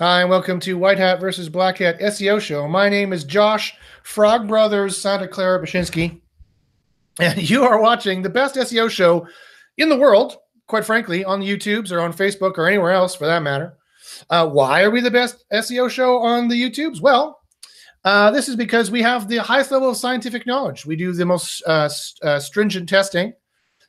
Hi, and welcome to White Hat versus Black Hat SEO Show. My name is Josh Frog Brothers Santa Clara Bashinsky, and you are watching the best SEO show in the world, quite frankly, on the YouTubes or on Facebook or anywhere else for that matter. Why are we the best SEO show on the YouTubes? Well, this is because we have the highest level of scientific knowledge. We do the most stringent testing,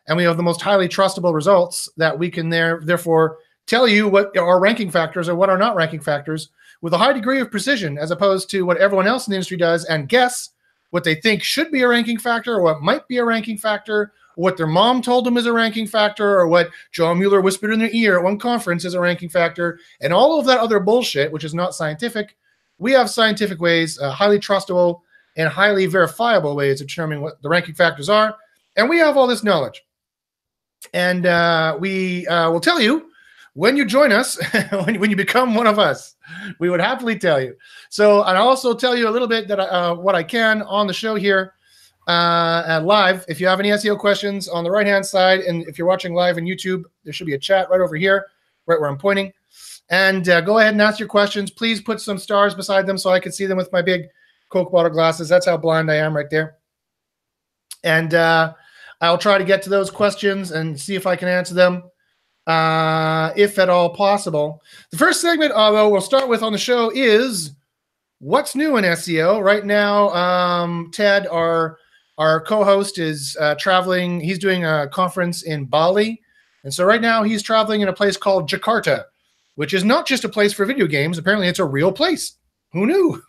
and we have the most highly trustable results that we can therefore tell you what are ranking factors or what are not ranking factors with a high degree of precision, as opposed to what everyone else in the industry does and guess what they think should be a ranking factor or what might be a ranking factor, or what their mom told them is a ranking factor, or what John Mueller whispered in their ear at one conference is a ranking factor, and all of that other bullshit, which is not scientific. We have scientific ways, highly trustable and highly verifiable ways of determining what the ranking factors are, and we have all this knowledge. And we will tell you when you join us, when you become one of us. We would happily tell you. So, and I'll also tell you a little bit that what I can on the show here live. If you have any SEO questions on the right-hand side, and if you're watching live on YouTube, there should be a chat right over here, right where I'm pointing. And go ahead and ask your questions. Please put some stars beside them so I can see them with my big Coke bottle glasses. That's how blind I am right there. And I'll try to get to those questions and see if I can answer them, if at all possible. The first segment, although we'll start with on the show, is what's new in SEO. Right now, Ted, our co-host, is traveling. He's doing a conference in Bali. And so right now he's traveling in a place called Jakarta, which is not just a place for video games. Apparently it's a real place. Who knew?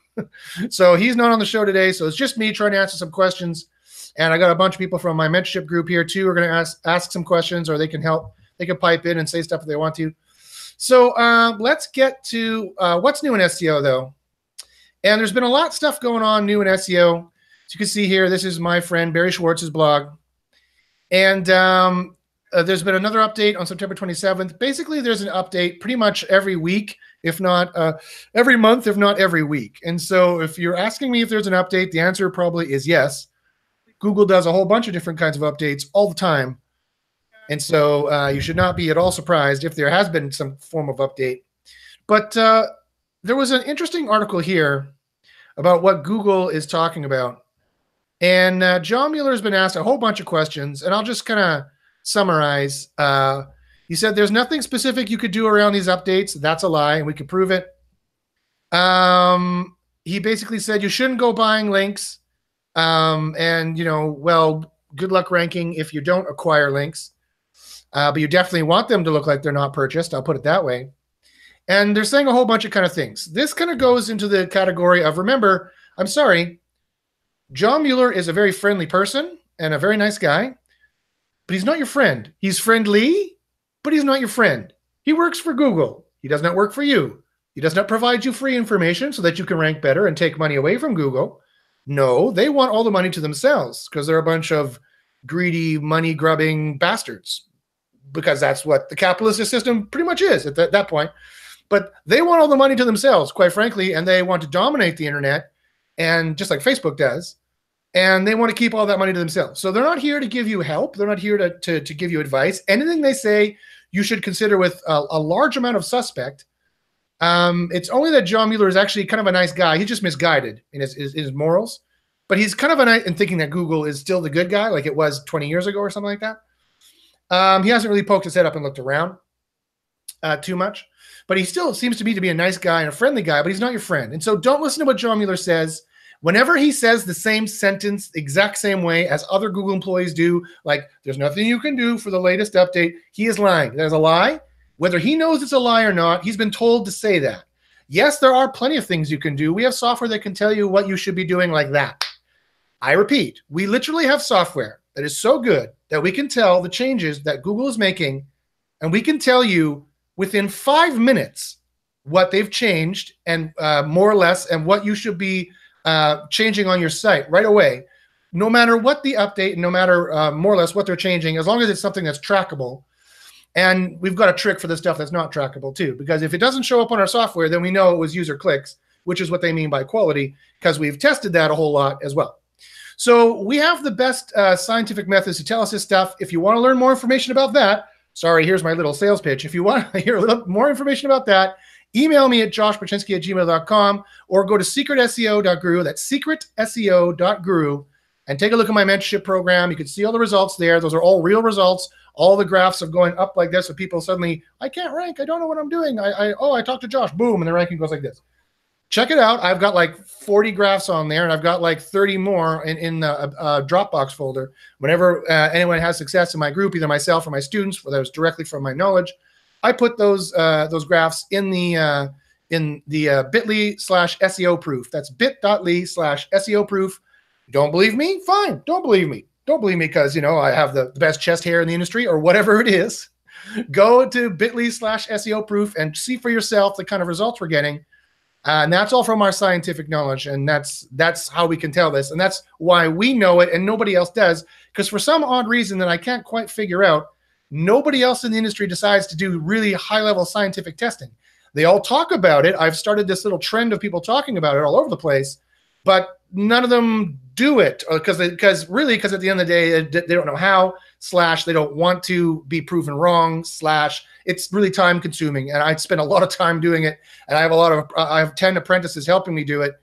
So he's not on the show today. So it's just me trying to answer some questions. And I got a bunch of people from my mentorship group here too who are going to ask some questions, or they can help. They can pipe in and say stuff if they want to. So let's get to what's new in SEO, though. And there's been a lot of stuff going on new in SEO. As you can see here, this is my friend Barry Schwartz's blog. And there's been another update on September 27th. Basically, there's an update pretty much every week, if not every month, if not every week. And so if you're asking me if there's an update, the answer probably is yes. Google does a whole bunch of different kinds of updates all the time. And so you should not be at all surprised if there has been some form of update. But there was an interesting article here about what Google is talking about. And John Mueller has been asked a whole bunch of questions, and I'll just kind of summarize. He said there's nothing specific you could do around these updates. That's a lie, and we could prove it. He basically said you shouldn't go buying links. And, you know, well, good luck ranking if you don't acquire links. But you definitely want them to look like they're not purchased. I'll put it that way. And they're saying a whole bunch of kind of things. This kind of goes into the category of, remember, I'm sorry, John Mueller is a very friendly person and a very nice guy, but he's not your friend. He's friendly, but he's not your friend. He works for Google. He does not work for you. He does not provide you free information so that you can rank better and take money away from Google. No, they want all the money to themselves because they're a bunch of greedy, money-grubbing bastards, because that's what the capitalist system pretty much is at that point. But they want all the money to themselves, quite frankly, and they want to dominate the internet, and just like Facebook does, and they want to keep all that money to themselves. So they're not here to give you help. They're not here to give you advice. Anything they say, you should consider with a large amount of suspect. It's only that John Mueller is actually kind of a nice guy. He's just misguided in his morals, but he's kind of a nice in thinking that Google is still the good guy, like it was 20 years ago or something like that. He hasn't really poked his head up and looked around too much, but he still seems to me to be a nice guy and a friendly guy, but he's not your friend. And so don't listen to what John Mueller says. Whenever he says the same sentence, exact same way as other Google employees do, like there's nothing you can do for the latest update, he is lying. There's a lie. Whether he knows it's a lie or not, he's been told to say that. Yes, there are plenty of things you can do. We have software that can tell you what you should be doing like that. I repeat, we literally have software that is so good that we can tell the changes that Google is making, and we can tell you within 5 minutes what they've changed and more or less, and what you should be changing on your site right away, no matter what the update, no matter more or less what they're changing, as long as it's something that's trackable. And we've got a trick for the stuff that's not trackable too, because if it doesn't show up on our software, then we know it was user clicks, which is what they mean by quality, because we've tested that a whole lot as well. So we have the best scientific methods to tell us this stuff. If you want to learn more information about that, sorry, here's my little sales pitch. If you want to hear a little more information about that, email me at joshpaczynski@gmail.com or go to secretseo.guru. That's secretseo.guru. And take a look at my mentorship program. You can see all the results there. Those are all real results. All the graphs are going up like this. So people suddenly, I can't rank. I don't know what I'm doing. I talked to Josh. Boom. And the ranking goes like this. Check it out. I've got like 40 graphs on there, and I've got like 30 more in the Dropbox folder. Whenever anyone has success in my group, either myself or my students, whether it's directly from my knowledge, I put those graphs in the bit.ly/SEO proof. That's bit.ly/SEO proof. Don't believe me? Fine. Don't believe me. Don't believe me because, I have the best chest hair in the industry or whatever it is. Go to bit.ly/SEO proof and see for yourself the kind of results we're getting. And that's all from our scientific knowledge. And that's how we can tell this. And that's why we know it and nobody else does. Because for some odd reason that I can't quite figure out, nobody else in the industry decides to do really high-level scientific testing. They all talk about it. I've started this little trend of people talking about it all over the place, but none of them do it because at the end of the day, they don't know how, / they don't want to be proven wrong, / it's really time consuming. And I spend a lot of time doing it. And I have 10 apprentices helping me do it.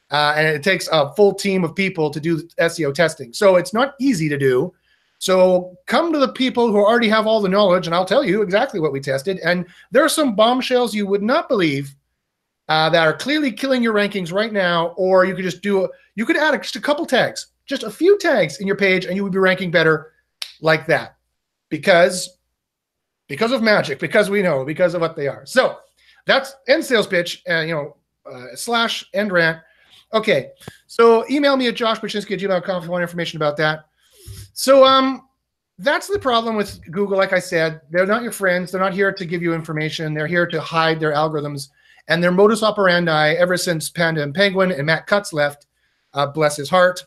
And it takes a full team of people to do SEO testing. So it's not easy to do. So come to the people who already have all the knowledge, and I'll tell you exactly what we tested. And there are some bombshells you would not believe that are clearly killing your rankings right now. Or you could just you could add just a couple tags, just a few tags in your page, and you would be ranking better like that because of magic, because we know, because of what they are. So that's end sales pitch, / end rant. Okay, so email me at joshpaczynski@gmail.com if you want information about that. So that's the problem with Google. Like I said, they're not your friends. They're not here to give you information. They're here to hide their algorithms. And their modus operandi ever since Panda and Penguin and Matt Cutts left, bless his heart,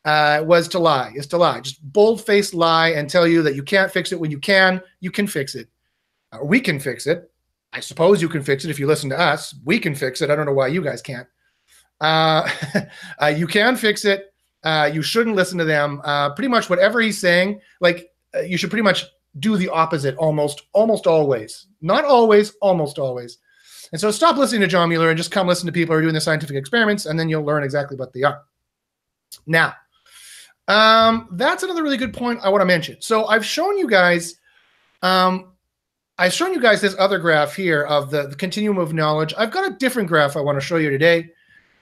is to lie. Just bold-faced lie and tell you that you can't fix it when you can fix it. We can fix it. I suppose you can fix it if you listen to us. We can fix it. I don't know why you guys can't. You can fix it. You shouldn't listen to them. Pretty much whatever he's saying, you should pretty much do the opposite almost always. Not always, almost always. And so stop listening to John Mueller and just come listen to people who are doing the scientific experiments, and then you'll learn exactly what they are. Now, that's another really good point I want to mention. So I've shown you guys this other graph here of the continuum of knowledge. I've got a different graph I want to show you today.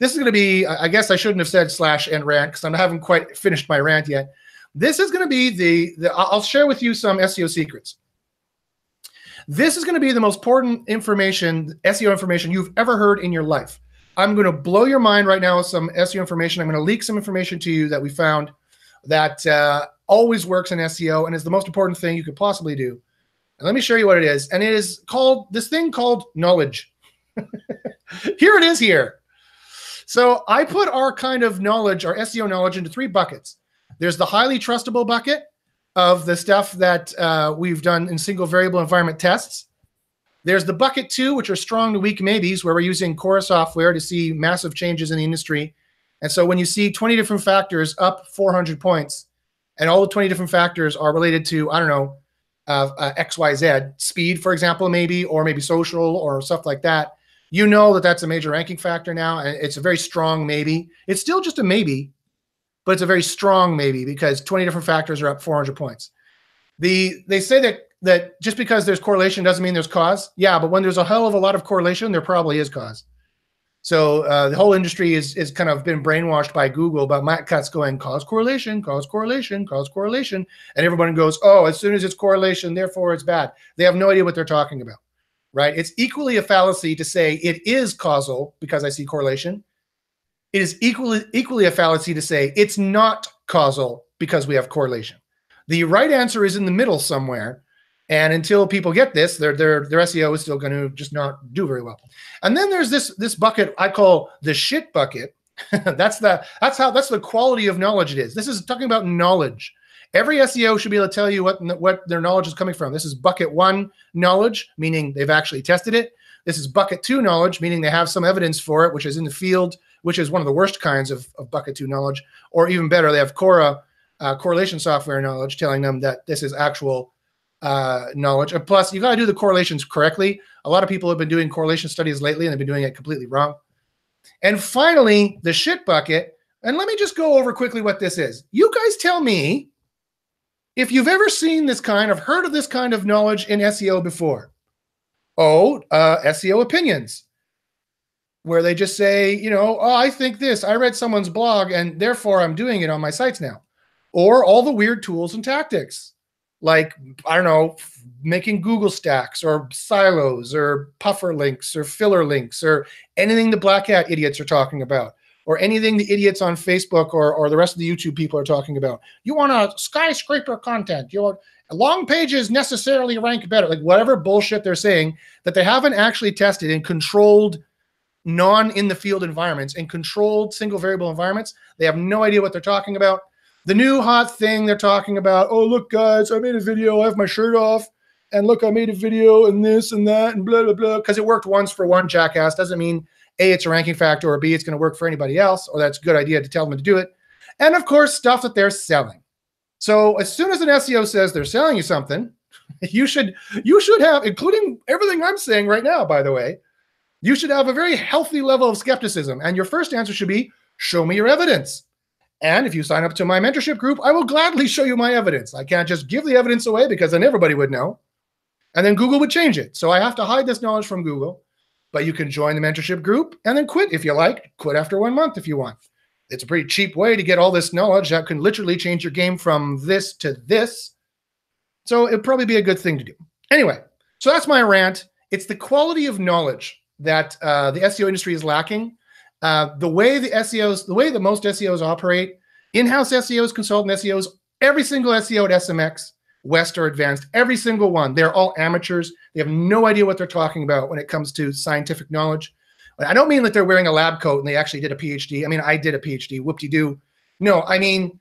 This is going to be, I guess I shouldn't have said / end rant because I haven't quite finished my rant yet. This is going to be I'll share with you some SEO secrets. This is going to be the most important information, SEO information you've ever heard in your life. I'm going to blow your mind right now with some SEO information. I'm going to leak some information to you that we found that always works in SEO and is the most important thing you could possibly do. And let me show you what it is. And it is called this thing called knowledge. Here it is here. So I put our kind of knowledge, our SEO knowledge, into 3 buckets. There's the highly trustable bucket of the stuff that we've done in single variable environment tests. There's the bucket 2, which are strong to weak maybes, where we're using Quora software to see massive changes in the industry. And so when you see 20 different factors up 400 points, and all the 20 different factors are related to, I don't know, XYZ, speed, for example, maybe, or maybe social or stuff like that, you know that that's a major ranking factor now, and it's a very strong maybe. It's still just a maybe, but it's a very strong maybe because 20 different factors are up 400 points. They say that just because there's correlation doesn't mean there's cause. Yeah, but when there's a hell of a lot of correlation, there probably is cause. So the whole industry is kind of been brainwashed by Google about Matt Cutts going cause correlation, cause correlation, cause correlation. And everyone goes, oh, as soon as it's correlation, therefore it's bad. They have no idea what they're talking about, right? It's equally a fallacy to say it is causal because I see correlation. It is equally a fallacy to say it's not causal because we have correlation. The right answer is in the middle somewhere. And until people get this, their SEO is still going to just not do very well. And then there's this bucket I call the shit bucket. that's the quality of knowledge it is. This is talking about knowledge. Every SEO should be able to tell you what their knowledge is coming from. This is bucket 1 knowledge, meaning they've actually tested it. This is bucket 2 knowledge, meaning they have some evidence for it, which is in the field, which is one of the worst kinds of bucket 2 knowledge. Or even better, they have Quora correlation software knowledge telling them that this is actual knowledge. And plus, you got to do the correlations correctly. A lot of people have been doing correlation studies lately, and they've been doing it completely wrong. And finally, the shit bucket. And let me just go over quickly what this is. You guys tell me if you've ever seen this kind of, heard of this kind of knowledge in SEO before. SEO opinions, where they just say, you know, oh, I think this, I read someone's blog and therefore I'm doing it on my sites now. Or all the weird tools and tactics, like, I don't know, making Google stacks or silos or puffer links or filler links or anything the Black Hat idiots are talking about, or anything the idiots on Facebook or the rest of the YouTube people are talking about. You want a skyscraper content. You want long pages necessarily rank better. Like whatever bullshit they're saying that they haven't actually tested in controlled non-in-the-field environments, in controlled single variable environments. They have no idea what they're talking about. The new hot thing they're talking about, oh, look, guys, I made a video. I have my shirt off. And look, I made a video and this and that and blah, blah, blah. Because it worked once for one jackass doesn't mean A, it's a ranking factor, or B, it's going to work for anybody else, or that's a good idea to tell them to do it. And, of course, stuff that they're selling. So as soon as an SEO says they're selling you something, you should have, including everything I'm saying right now, by the way, you should have a very healthy level of skepticism. And your first answer should be, show me your evidence. And if you sign up to my mentorship group, I will gladly show you my evidence. I can't just give the evidence away because then everybody would know. And then Google would change it. So I have to hide this knowledge from Google. But you can join the mentorship group and then quit if you like. Quit after 1 month if you want. It's a pretty cheap way to get all this knowledge that can literally change your game from this to this. So it'd probably be a good thing to do. Anyway, so that's my rant. It's the quality of knowledge that the SEO industry is lacking. The way that most SEOs operate, in-house SEOs, consultant SEOs, every single SEO at SMX, West or Advanced, every single one, they're all amateurs. They have no idea what they're talking about when it comes to scientific knowledge. I don't mean that they're wearing a lab coat and they actually did a PhD. I mean, I did a PhD, whoop-de-doo. No, I mean,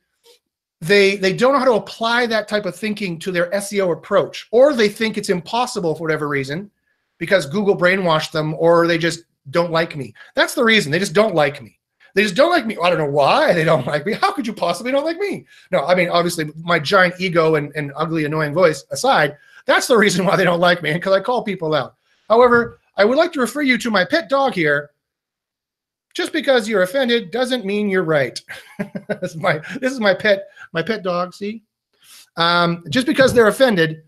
they don't know how to apply that type of thinking to their SEO approach, or they think it's impossible for whatever reason because Google brainwashed them, or they just don't like me. That's the reason. They just don't like me. They just don't like me. I don't know why they don't like me. How could you possibly not like me? No, I mean, obviously, my giant ego and ugly, annoying voice aside, that's the reason why they don't like me, because I call people out. However, I would like to refer you to my pet dog here. Just because you're offended doesn't mean you're right. This is my pet dog, see? Just because they're offended,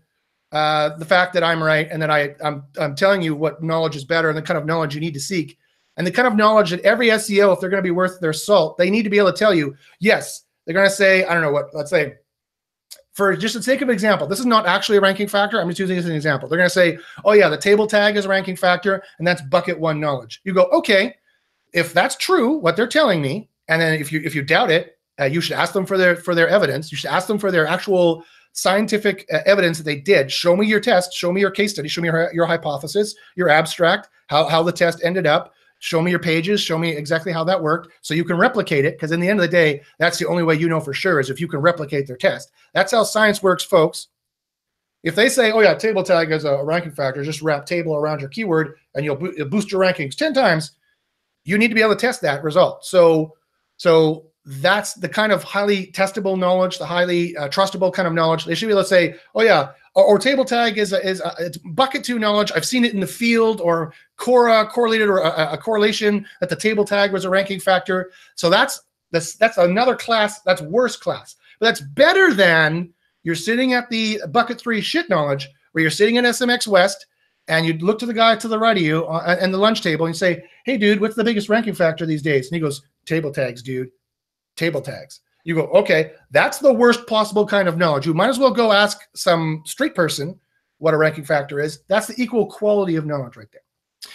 the fact that I'm right and that I'm telling you what knowledge is better and the kind of knowledge you need to seek, and the kind of knowledge that every SEO, if they're going to be worth their salt, they need to be able to tell you, yes, they're going to say, I don't know what, let's say, for just the sake of example, this is not actually a ranking factor. I'm just using this as an example. They're going to say, oh yeah, the table tag is a ranking factor, and that's bucket one knowledge. You go, okay, if that's true, what they're telling me, and then if you doubt it, you should ask them for their evidence. You should ask them for their actual scientific evidence that they did. Show me your test. Show me your case study. Show me your hypothesis, your abstract, how the test ended up. Show me your pages. Show me exactly how that worked so you can replicate it, because in the end of the day, that's the only way you know for sure is if you can replicate their test. That's how science works, folks. If they say, oh yeah, table tag is a ranking factor, just wrap table around your keyword and you'll boost your rankings 10 times, you need to be able to test that result. So that's the kind of highly testable knowledge, the highly trustable kind of knowledge. They should be able to say, oh yeah, or table tag is it's bucket two knowledge. I've seen it in the field, or Quora correlated, or a correlation that the table tag was a ranking factor. So that's another class. That's worse class, but that's better than you're sitting at the bucket three shit knowledge, where you're sitting in SMX West and you look to the guy to the right of you and the lunch table and you say, hey dude, what's the biggest ranking factor these days? And he goes, table tags, dude. Table tags. You go, okay, that's the worst possible kind of knowledge. You might as well go ask some street person what a ranking factor is. That's the equal quality of knowledge right there.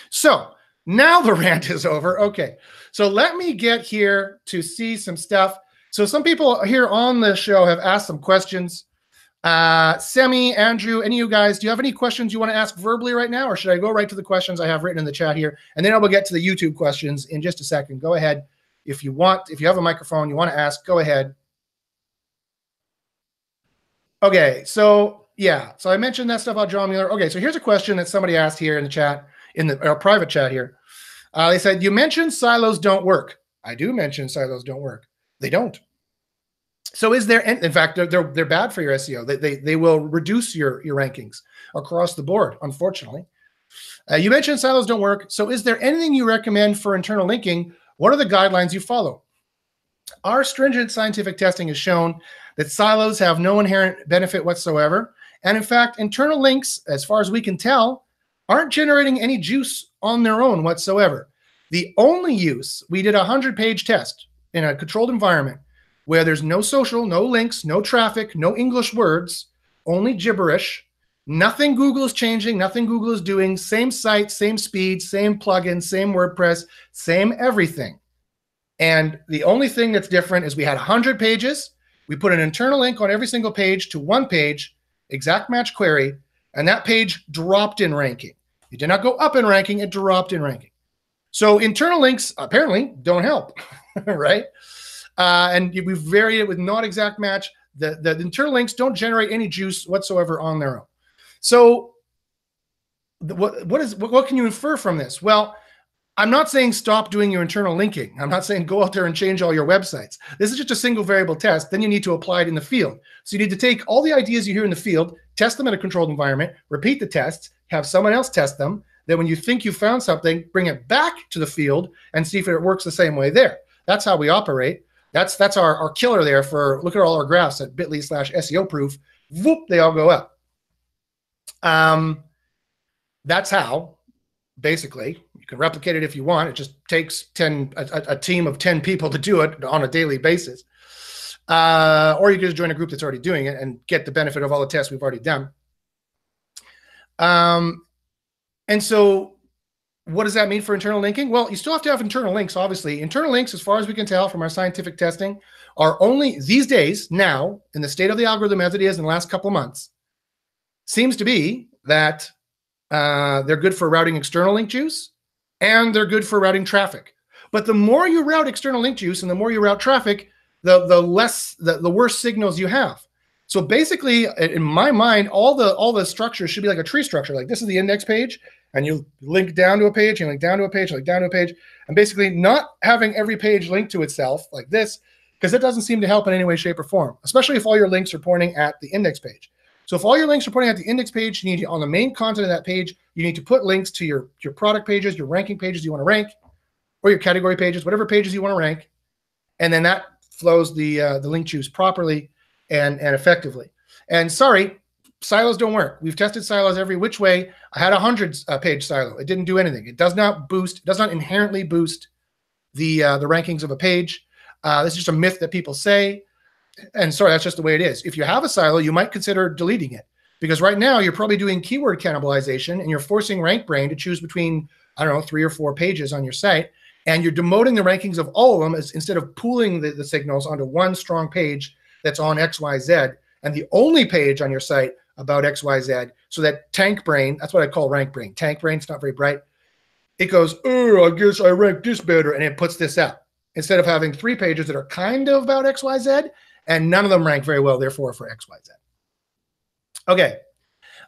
So now the rant is over. Okay, so let me get here to see some stuff. So some people here on the show have asked some questions. Semi, Andrew, any of you guys, do you have any questions you want to ask verbally right now, or should I go right to the questions I have written in the chat here? And then I will get to the YouTube questions in just a second. Go ahead. If you have a microphone, you want to ask, go ahead. Okay, so yeah, so I mentioned that stuff about John Mueller. Okay, so here's a question that somebody asked here in the chat, in the private chat here. They said, you mentioned silos don't work. I do mention silos don't work. They don't. So is there, in fact, they're bad for your SEO. They will reduce your rankings across the board, unfortunately. You mentioned silos don't work. So is there anything you recommend for internal linking? What are the guidelines you follow? Our stringent scientific testing has shown that silos have no inherent benefit whatsoever. And in fact, internal links, as far as we can tell, aren't generating any juice on their own whatsoever. The only use, we did a 100-page test in a controlled environment where there's no social, no links, no traffic, no English words, only gibberish. Nothing Google is changing, nothing Google is doing, same site, same speed, same plugin, same WordPress, same everything. And the only thing that's different is we had 100 pages. We put an internal link on every single page to one page, exact match query, and that page dropped in ranking. It did not go up in ranking, it dropped in ranking. So internal links apparently don't help, right? And we've varied it with not exact match. The internal links don't generate any juice whatsoever on their own. So what can you infer from this? Well, I'm not saying stop doing your internal linking. I'm not saying go out there and change all your websites. This is just a single variable test. Then you need to apply it in the field. So you need to take all the ideas you hear in the field, test them in a controlled environment, repeat the tests, have someone else test them. Then when you think you found something, bring it back to the field and see if it works the same way there. That's how we operate. That's our killer there for, look at all our graphs at bit.ly/SEO proof. Whoop, they all go up. That's how, basically. You can replicate it if you want. It just takes a team of 10 people to do it on a daily basis. Or you can just join a group that's already doing it and get the benefit of all the tests we've already done. And so what does that mean for internal linking? Well, you still have to have internal links, obviously. Internal links, as far as we can tell from our scientific testing, are only these days, now, in the state of the algorithm as it is in the last couple of months, seems to be that they're good for routing external link juice, and they're good for routing traffic. But the more you route external link juice and the more you route traffic, the worse signals you have. So basically, in my mind, all the structures should be like a tree structure. Like this is the index page, and you link down to a page, you link down to a page, link down to a page, and basically not having every page linked to itself like this, because it doesn't seem to help in any way, shape, or form, especially if all your links are pointing at the index page. So if all your links are pointing at the index page, you need to, on the main content of that page, you need to put links to your product pages, your ranking pages you want to rank, or your category pages, whatever pages you want to rank, and then that flows the link juice properly and effectively. And sorry, silos don't work. We've tested silos every which way. I had a 100-page silo. It didn't do anything. It does not boost, it does not inherently boost the rankings of a page. This is just a myth that people say. And sorry, that's just the way it is. If you have a silo, you might consider deleting it, because right now you're probably doing keyword cannibalization and you're forcing RankBrain to choose between, I don't know, 3 or 4 pages on your site, and you're demoting the rankings of all of them instead of pooling the signals onto one strong page that's on XYZ and the only page on your site about XYZ, so that TankBrain, that's what I call RankBrain. TankBrain, it's not very bright. It goes, oh, I guess I rank this better, and it puts this out instead of having 3 pages that are kind of about XYZ, and none of them rank very well, therefore, for XYZ. Okay.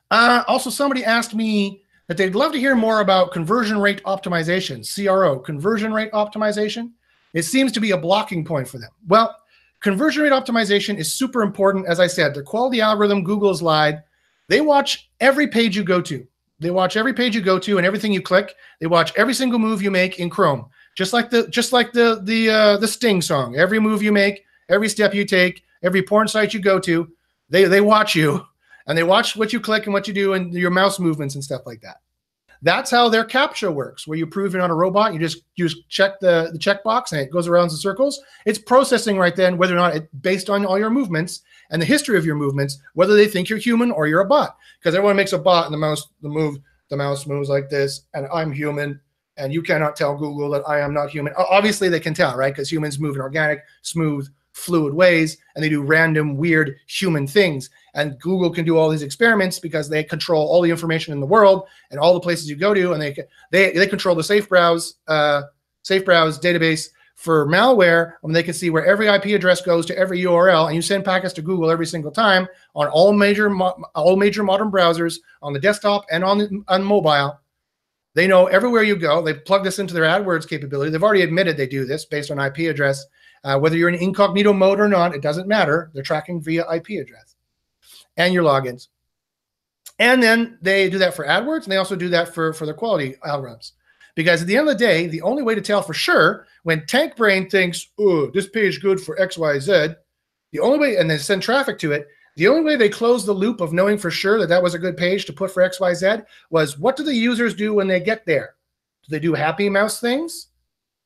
Also, somebody asked me that they'd love to hear more about conversion rate optimization, CRO, conversion rate optimization. It seems to be a blocking point for them. Well, conversion rate optimization is super important. As I said, the quality algorithm, Google has lied. They watch every page you go to. They watch every page you go to and everything you click. They watch every single move you make in Chrome, just like the Sting song. Every move you make, every step you take, every porn site you go to, they watch you, and they watch what you click and what you do and your mouse movements and stuff like that. That's how their CAPTCHA works, where you prove you're not a robot. You just check the checkbox and it goes around in circles. It's processing right then whether or not it, based on all your movements and the history of your movements, whether they think you're human or you're a bot. Because everyone makes a bot and the mouse moves like this, and I'm human, and you cannot tell Google that I am not human. Obviously they can tell, right? Because humans move in organic, smooth, fluid ways, and they do random, weird human things. And Google can do all these experiments because they control all the information in the world and all the places you go to, and they control the safe browse database for malware, and they can see where every IP address goes to every URL, and you send packets to Google every single time on all major modern browsers, on the desktop and on mobile. They know everywhere you go. They plug this into their AdWords capability. They've already admitted they do this based on IP address. Whether you're in incognito mode or not, it doesn't matter. They're tracking via IP address and your logins. And then they do that for AdWords, and they also do that for their quality algorithms. Because at the end of the day, the only way to tell for sure when Tank Brain thinks, oh, this page good for XYZ, the only way, and they send traffic to it, the only way they close the loop of knowing for sure that that was a good page to put for XYZ was, what do the users do when they get there? Do they do happy mouse things?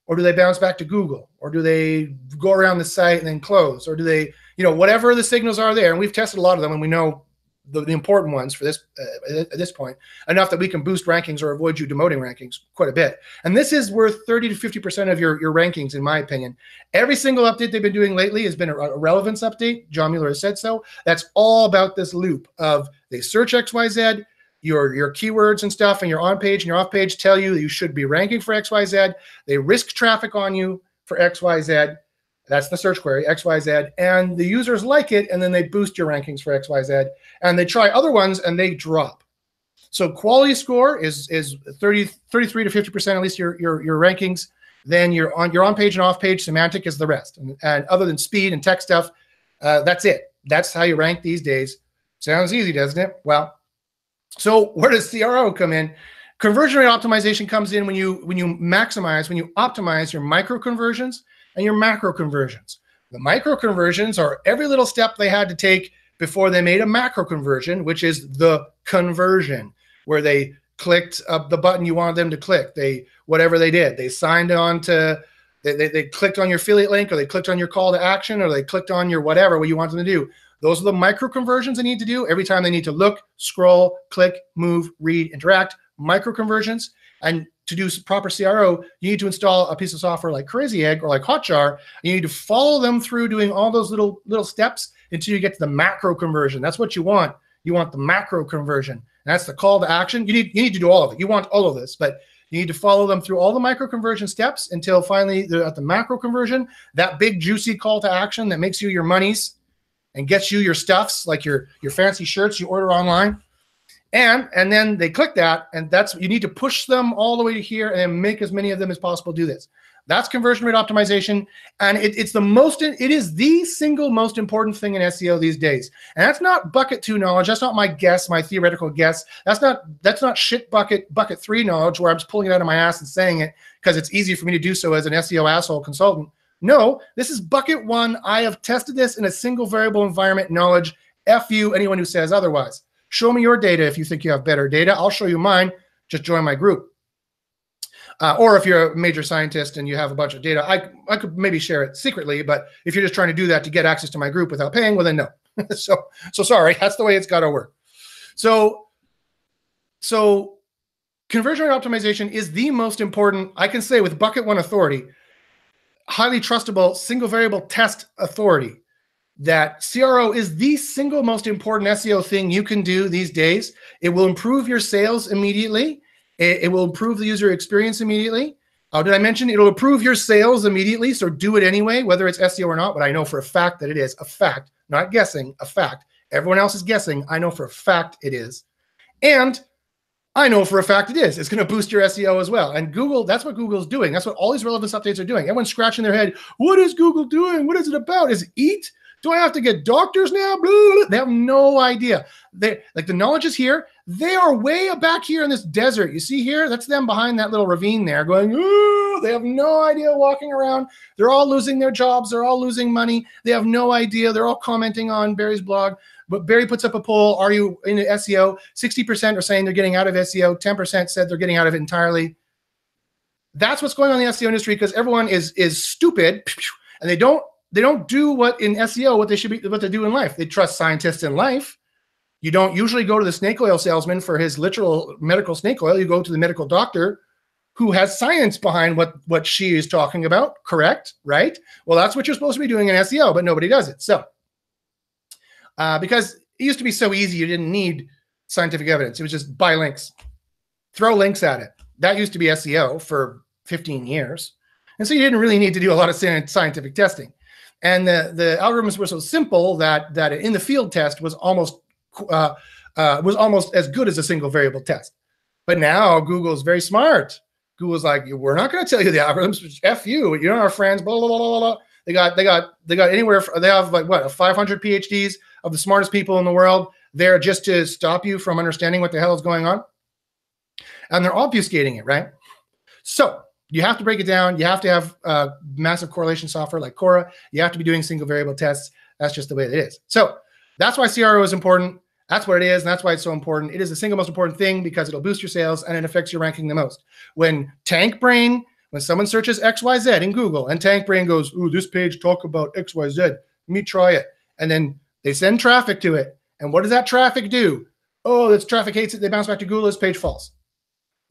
Or do they bounce back to Google? Or do they go around the site and then close? Or do they, whatever the signals are there, and we've tested a lot of them and we know the important ones for this at this point, enough that we can boost rankings or avoid you demoting rankings quite a bit. And this is worth 30 to 50% of your rankings, in my opinion. Every single update they've been doing lately has been a relevance update. John Mueller has said so. That's all about this loop of they search XYZ, your keywords and stuff, and your on page and your off page tell you that you should be ranking for XYZ. They risk traffic on you for XYZ. That's the search query, XYZ, and the users like it, and then they boost your rankings for XYZ, and they try other ones, and they drop. So quality score is 33 to 50%, at least your rankings. Then your on-page and off-page semantic is the rest. And other than speed and tech stuff, that's it. That's how you rank these days. Sounds easy, doesn't it? Well, so where does CRO come in? Conversion rate optimization comes in when you optimize your micro conversions and your macro conversions. The micro conversions are every little step they had to take before they made a macro conversion, which is the conversion, where they clicked the button you wanted them to click. Whatever they did, they signed on to, they clicked on your affiliate link, or they clicked on your call to action, or they clicked on your whatever, what you want them to do. Those are the micro conversions they need to do every time they need to look, scroll, click, move, read, interact. Micro conversions. And to do proper CRO, you need to install a piece of software like Crazy Egg or like Hotjar. You need to follow them through doing all those little steps until you get to the macro conversion. That's what you want. You want the macro conversion. And that's the call to action. You need to do all of it. You want all of this, but you need to follow them through all the micro conversion steps until finally they're at the macro conversion, that big juicy call to action that makes you your monies and gets you your stuffs, like your fancy shirts you order online. And then they click that, and you need to push them all the way to here and make as many of them as possible do this. That's conversion rate optimization, and it is the single most important thing in SEO these days. And that's not bucket 2 knowledge. That's not my guess, my theoretical guess. That's not shit bucket 3 knowledge where I'm just pulling it out of my ass and saying it because it's easy for me to do so as an SEO asshole consultant. No, this is bucket 1. I have tested this in a single variable environment knowledge. F you, anyone who says otherwise. Show me your data if you think you have better data. I'll show you mine. Just join my group. Or if you're a major scientist and you have a bunch of data, I could maybe share it secretly, but if you're just trying to do that to get access to my group without paying, well then no. so sorry, that's the way it's got to work. So conversion rate optimization is the most important, I can say with bucket 1 authority, highly trustable single variable test authority, that CRO is the single most important SEO thing you can do these days. It will improve your sales immediately. It will improve the user experience immediately. Did I mention it'll improve your sales immediately? So do it anyway, whether it's SEO or not. But I know for a fact that it is a fact, not guessing, a fact. Everyone else is guessing. I know for a fact it is. And I know for a fact it is. It's going to boost your SEO as well. And Google, that's what Google's doing. That's what all these relevance updates are doing. Everyone's scratching their head. What is Google doing? What is it about? Is it EAT? Do I have to get doctors now? Blah, blah, blah. They have no idea. Like the knowledge is here. They are way back here in this desert. You see here? That's them behind that little ravine there going, ooh, they have no idea walking around. They're all losing their jobs. They're all losing money. They have no idea. They're all commenting on Barry's blog. But Barry puts up a poll. Are you in SEO? 60% are saying they're getting out of SEO. 10% said they're getting out of it entirely. That's what's going on in the SEO industry because everyone is stupid and they don't do what in SEO, what they do in life. They trust scientists in life. You don't usually go to the snake oil salesman for his literal medical snake oil. You go to the medical doctor who has science behind what she is talking about, correct? Right? Well, that's what you're supposed to be doing in SEO, but nobody does it. So, because it used to be so easy, you didn't need scientific evidence. It was just buy links, throw links at it. That used to be SEO for 15 years. And so you didn't really need to do a lot of scientific testing. And the algorithms were so simple that in the field test was almost as good as a single variable test. But now Google's very smart. Google's like, we're not going to tell you the algorithms. F you. You're not our friends. Blah, blah, blah, blah, blah. They got anywhere. They have like what 500 PhDs of the smartest people in the world there just to stop you from understanding what the hell is going on, and they're obfuscating it, right? So you have to break it down. You have to have massive correlation software like Quora. You have to be doing single variable tests. That's just the way it is. So that's why CRO is important. That's what it is, and that's why it's so important. It is the single most important thing because it'll boost your sales and it affects your ranking the most. When someone searches XYZ in Google and TankBrain goes, ooh, this page talk about XYZ, let me try it. And then they send traffic to it. And what does that traffic do? Oh, this traffic hates it. They bounce back to Google. This page false.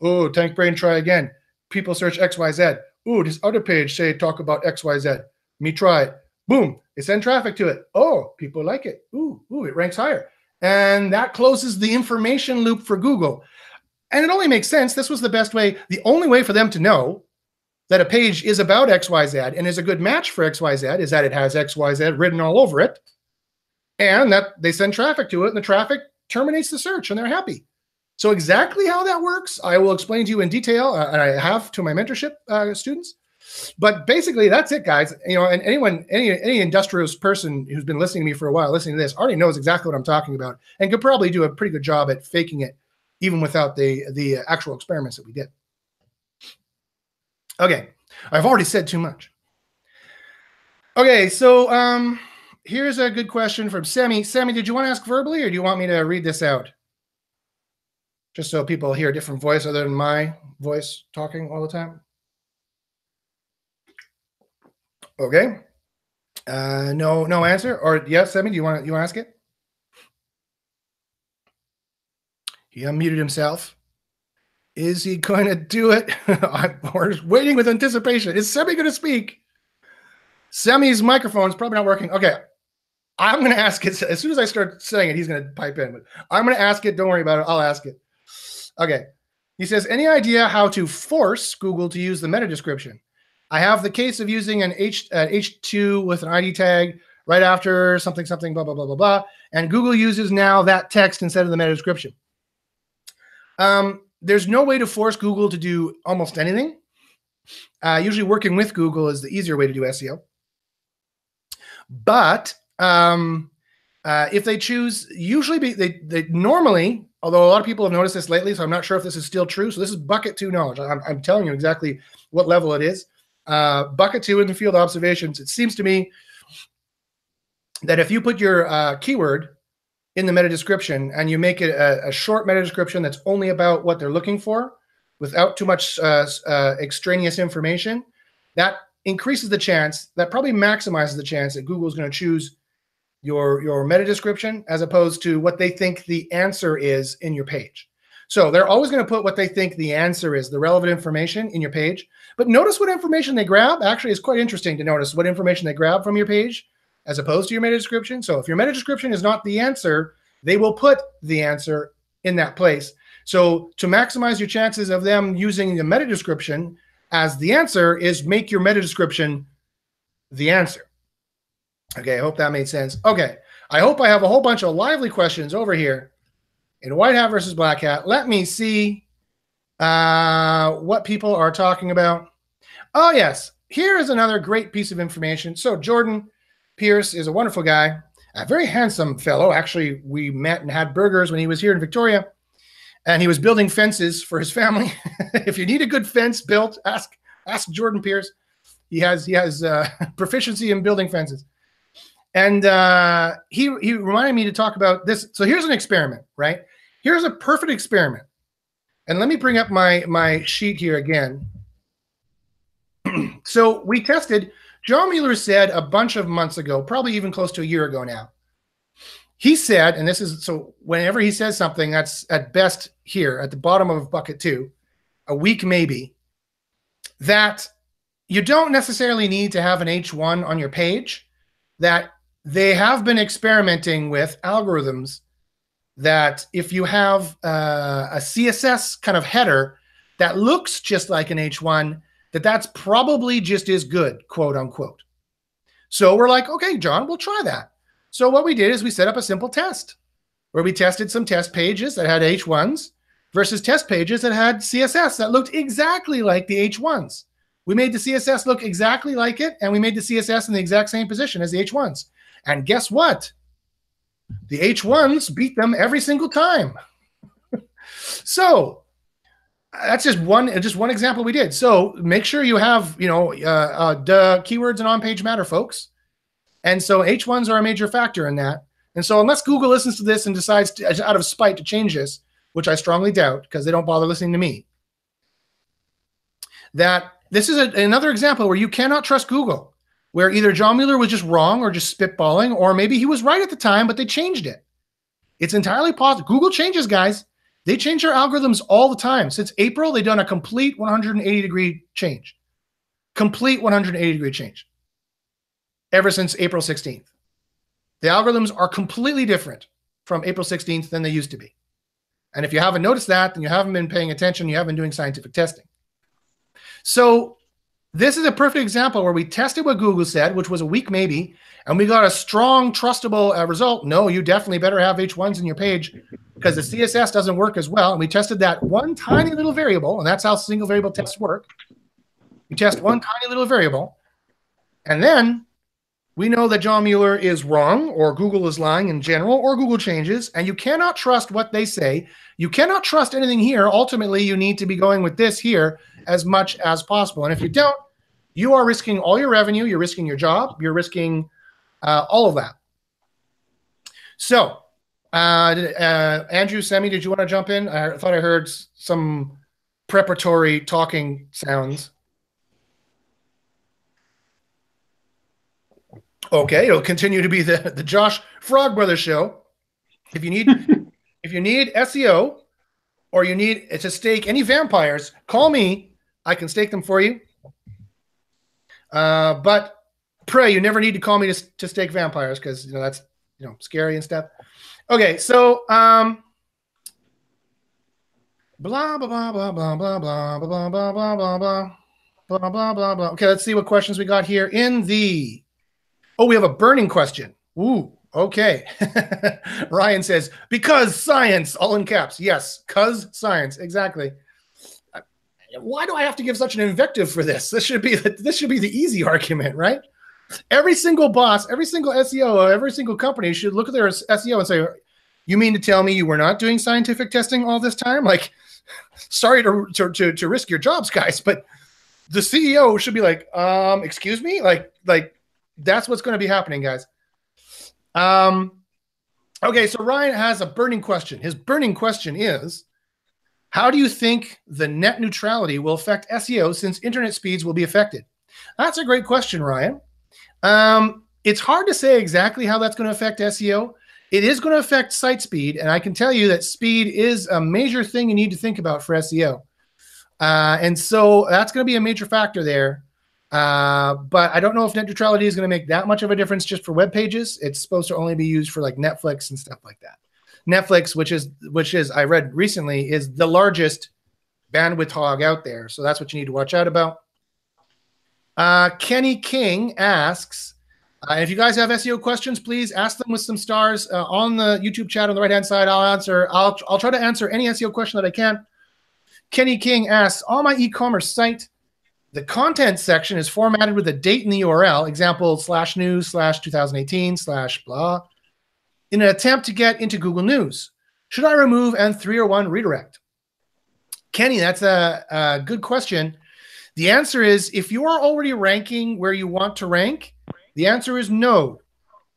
Oh, TankBrain, try again. People search XYZ. Ooh, this other page say talk about XYZ. Let me try it. Boom. They send traffic to it. Oh, people like it. Ooh, it ranks higher. And that closes the information loop for Google. And it only makes sense. This was the best way. The only way for them to know that a page is about XYZ and is a good match for XYZ is that it has XYZ written all over it. And that they send traffic to it, and the traffic terminates the search, and they're happy. So exactly how that works, I will explain to you in detail, and I have to my mentorship students. But basically, that's it, guys. You know, and any industrious person who's been listening to me for a while, listening to this, already knows exactly what I'm talking about, and could probably do a pretty good job at faking it, even without the actual experiments that we did. Okay, I've already said too much. Okay, so here's a good question from Sammy. Sammy, did you want to ask verbally, or do you want me to read this out? Just so people hear a different voice other than my voice talking all the time. Okay. No answer. Or yes, Sammy, do you want to ask it? He unmuted himself. Is he going to do it? We're waiting with anticipation. Is Sammy going to speak? Sammy's microphone is probably not working. Okay. I'm going to ask it. As soon as I start saying it, he's going to pipe in. But I'm going to ask it. Don't worry about it. I'll ask it. Okay. He says, any idea how to force Google to use the meta description? I have the case of using an H2 with an ID tag right after something, blah, blah, blah, blah, blah. And Google uses now that text instead of the meta description. There's no way to force Google to do almost anything. Usually working with Google is the easier way to do SEO. But if they choose, usually they normally, although a lot of people have noticed this lately, so I'm not sure if this is still true. So this is bucket 2 knowledge. I'm telling you exactly what level it is. Bucket 2 in the field observations. It seems to me that if you put your keyword in the meta description and you make it a short meta description that's only about what they're looking for without too much extraneous information, that increases the chance, that probably maximizes the chance that Google is going to choose your meta description as opposed to what they think the answer is in your page. So they're always going to put what they think the answer is, the relevant information in your page. But notice what information they grab. Actually, it's quite interesting to notice what information they grab from your page as opposed to your meta description. So if your meta description is not the answer, they will put the answer in that place. So to maximize your chances of them using the meta description as the answer is make your meta description the answer. Okay, I hope that made sense. Okay, I hope I have a whole bunch of lively questions over here in White Hat versus Black Hat. Let me see what people are talking about. Oh, yes. Here is another great piece of information. So Jordan Pierce is a wonderful guy, a very handsome fellow. Actually, we met and had burgers when he was here in Victoria, and he was building fences for his family. If you need a good fence built, ask Jordan Pierce. He has proficiency in building fences. And he reminded me to talk about this. So here's an experiment, right? Here's a perfect experiment. And let me bring up my sheet here again. So we tested, John Mueller said a bunch of months ago, probably even close to a year ago now. He said, and this is, so whenever he says something, that's at best here at the bottom of bucket 2, a week maybe, that you don't necessarily need to have an H1 on your page, that they have been experimenting with algorithms that if you have a CSS kind of header that looks just like an H1, that's probably just as good, quote unquote. So we're like, okay, John, we'll try that. So what we did is we set up a simple test where we tested some test pages that had H1s versus test pages that had CSS that looked exactly like the H1s. We made the CSS look exactly like it, and we made the CSS in the exact same position as the H1s. And guess what? The H1s beat them every single time. So that's just one example we did. So make sure you have, the keywords and on-page matter, folks. And so H1s are a major factor in that. And so unless Google listens to this and decides to, out of spite to change this, which I strongly doubt because they don't bother listening to me, that this is another example where you cannot trust Google, where either John Mueller was just wrong or just spitballing, or maybe he was right at the time, but they changed it. It's entirely possible. Google changes, guys. They change their algorithms all the time. Since April, they've done a complete 180-degree change. Complete 180-degree change. Ever since April 16th. The algorithms are completely different from April 16th than they used to be. And if you haven't noticed that, then you haven't been paying attention, you haven't been doing scientific testing. So this is a perfect example where we tested what Google said, which was a week maybe, and we got a strong, trustable result. No, you definitely better have H1s in your page because the CSS doesn't work as well. And we tested that one tiny little variable, and that's how single variable tests work. You test one tiny little variable, and then we know that John Mueller is wrong, or Google is lying in general, or Google changes, and you cannot trust what they say. You cannot trust anything here. Ultimately, you need to be going with this here as much as possible. And if you don't, you are risking all your revenue, you're risking your job, you're risking all of that. So, Andrew, Semi, did you want to jump in? I thought I heard some preparatory talking sounds. Okay, it'll continue to be the Josh Frog Brothers show. If you need SEO or you need to stake any vampires, call me. I can stake them for you. But pray you never need to call me to stake vampires because that's scary and stuff. Okay, so blah blah blah blah blah blah blah blah blah blah blah blah blah blah blah. Okay, let's see what questions we got here in the. Oh, we have a burning question. Ooh, okay. Ryan says, because science, all in caps. Yes, cause science, exactly. Why do I have to give such an invective for this? This should be the easy argument, right? Every single boss, every single SEO, every single company should look at their SEO and say, you mean to tell me you were not doing scientific testing all this time? Like, sorry to risk your jobs, guys, but the CEO should be like, excuse me? Like that's what's going to be happening, guys. Okay, so Ryan has a burning question. His burning question is, how do you think the net neutrality will affect SEO since internet speeds will be affected? That's a great question, Ryan. It's hard to say exactly how that's going to affect SEO. It is going to affect site speed, and I can tell you that speed is a major thing you need to think about for SEO. And so that's going to be a major factor there. But I don't know if net neutrality is going to make that much of a difference just for web pages. It's supposed to only be used for like Netflix and stuff like that. Netflix, which is I read recently, is the largest bandwidth hog out there. So that's what you need to watch out about. Kenny King asks, if you guys have SEO questions, please ask them with some stars on the YouTube chat on the right-hand side. I'll try to answer any SEO question that I can. Kenny King asks, on my e-commerce site, the content section is formatted with a date in the URL, example /news/2018/blah, in an attempt to get into Google News. Should I remove N301 redirect? Kenny, that's a good question. The answer is, if you are already ranking where you want to rank, the answer is no.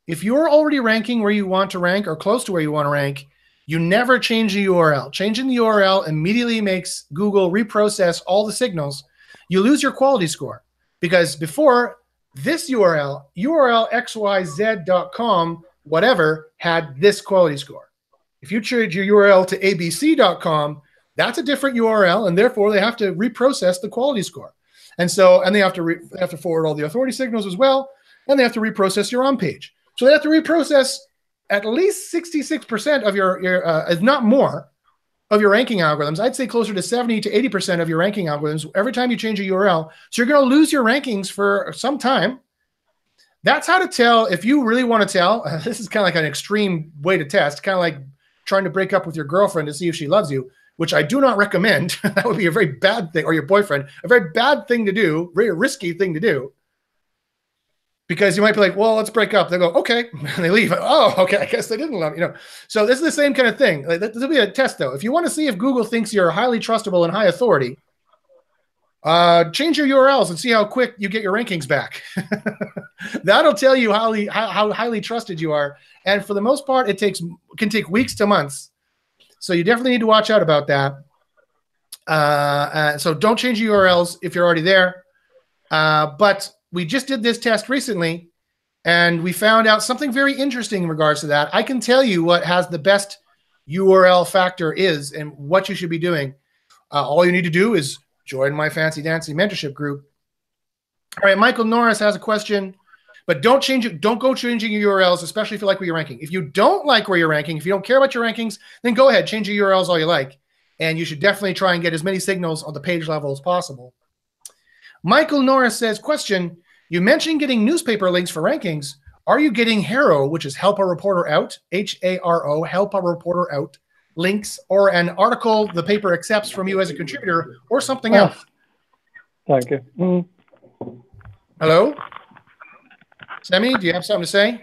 If you're already ranking where you want to rank or close to where you want to rank, you never change the URL. Changing the URL immediately makes Google reprocess all the signals. You lose your quality score because before this URL xyz.com, whatever, had this quality score. If you change your URL to abc.com, that's a different URL, and therefore they have to reprocess the quality score. And they have to forward all the authority signals as well, and they have to reprocess your on page. So they have to reprocess at least 66% of your if not more, of your ranking algorithms. I'd say closer to 70 to 80% of your ranking algorithms every time you change a URL. So you're going to lose your rankings for some time. That's how to tell. If you really want to tell, this is kind of like an extreme way to test, kind of like trying to break up with your girlfriend to see if she loves you. which I do not recommend. That would be a very bad thing, or your boyfriend, a very bad thing to do, very risky thing to do. Because you might be like, well, let's break up. They go, okay, and they leave. Oh, okay, I guess they didn't love you. So this is the same kind of thing. Like, this will be a test, though. If you want to see if Google thinks you're highly trustable and high authority, change your URLs and see how quick you get your rankings back. That'll tell you how highly trusted you are. And for the most part, it can take weeks to months. So you definitely need to watch out about that. So don't change your URLs if you're already there. But we just did this test recently, and we found out something very interesting in regards to that. I can tell you what has the best URL factor is and what you should be doing. All you need to do is join my Fancy Dancy mentorship group. All right, Michael Norris has a question, but don't change it. Don't go changing your URLs, especially if you like where you're ranking. If you don't like where you're ranking, if you don't care about your rankings, then go ahead, change your URLs all you like. And you should definitely try and get as many signals on the page level as possible. Michael Norris says, question, you mentioned getting newspaper links for rankings. Are you getting HARO, which is Help a Reporter Out, H-A-R-O, Help a Reporter Out, links, or an article the paper accepts from you as a contributor, or something else? Thank you. Hello? Sammy, do you have something to say?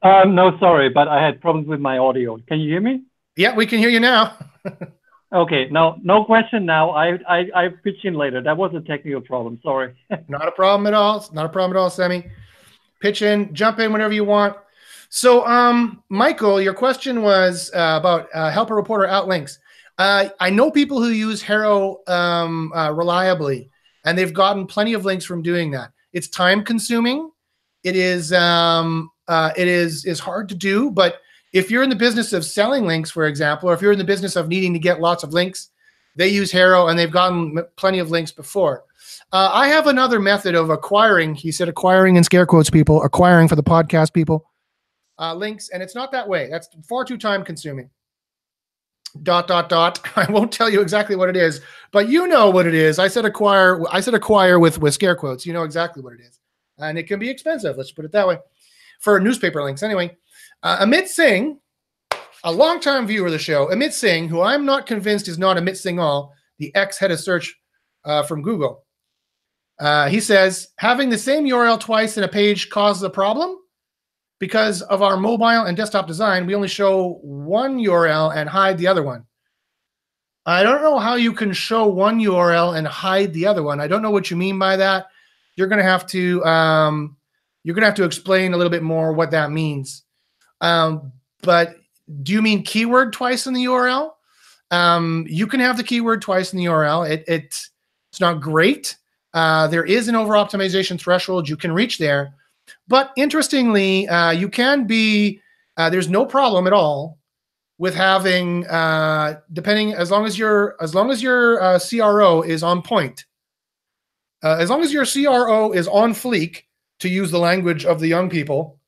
No, sorry, but I had problems with my audio. Can you hear me? Yeah, we can hear you now. Okay, no question now. I pitch in later. That was a technical problem. Sorry. Not a problem at all. Not a problem at all, Sammy. Pitch in, jump in whenever you want. So, Michael, your question was about Help a Reporter Out links. I know people who use HARO reliably, and they've gotten plenty of links from doing that. It's time consuming. It is hard to do, but if you're in the business of selling links, for example, or if you're in the business of needing to get lots of links, they use HARO, and they've gotten plenty of links before. I have another method of acquiring. He said acquiring in scare quotes, people, acquiring for the podcast people, links, and it's not that way. That's far too time consuming. ... I won't tell you exactly what it is, but you know what it is. I said acquire with scare quotes. You know exactly what it is. And it can be expensive. Let's put it that way. For newspaper links. Anyway, Amit Singh, a longtime viewer of the show, Amit Singh, who I'm not convinced is not Amit Singh All, the ex-head of search from Google. He says, having the same URL twice in a page causes a problem. Because of our mobile and desktop design, we only show one URL and hide the other one. I don't know how you can show one URL and hide the other one. I don't know what you mean by that. You're going to have to explain a little bit more what that means. But do you mean keyword twice in the URL? You can have the keyword twice in the URL. It's not great. There is an over-optimization threshold you can reach there. But interestingly, you can be, there's no problem at all with having, depending, as long as your CRO is on point. As long as your CRO is on fleek, to use the language of the young people.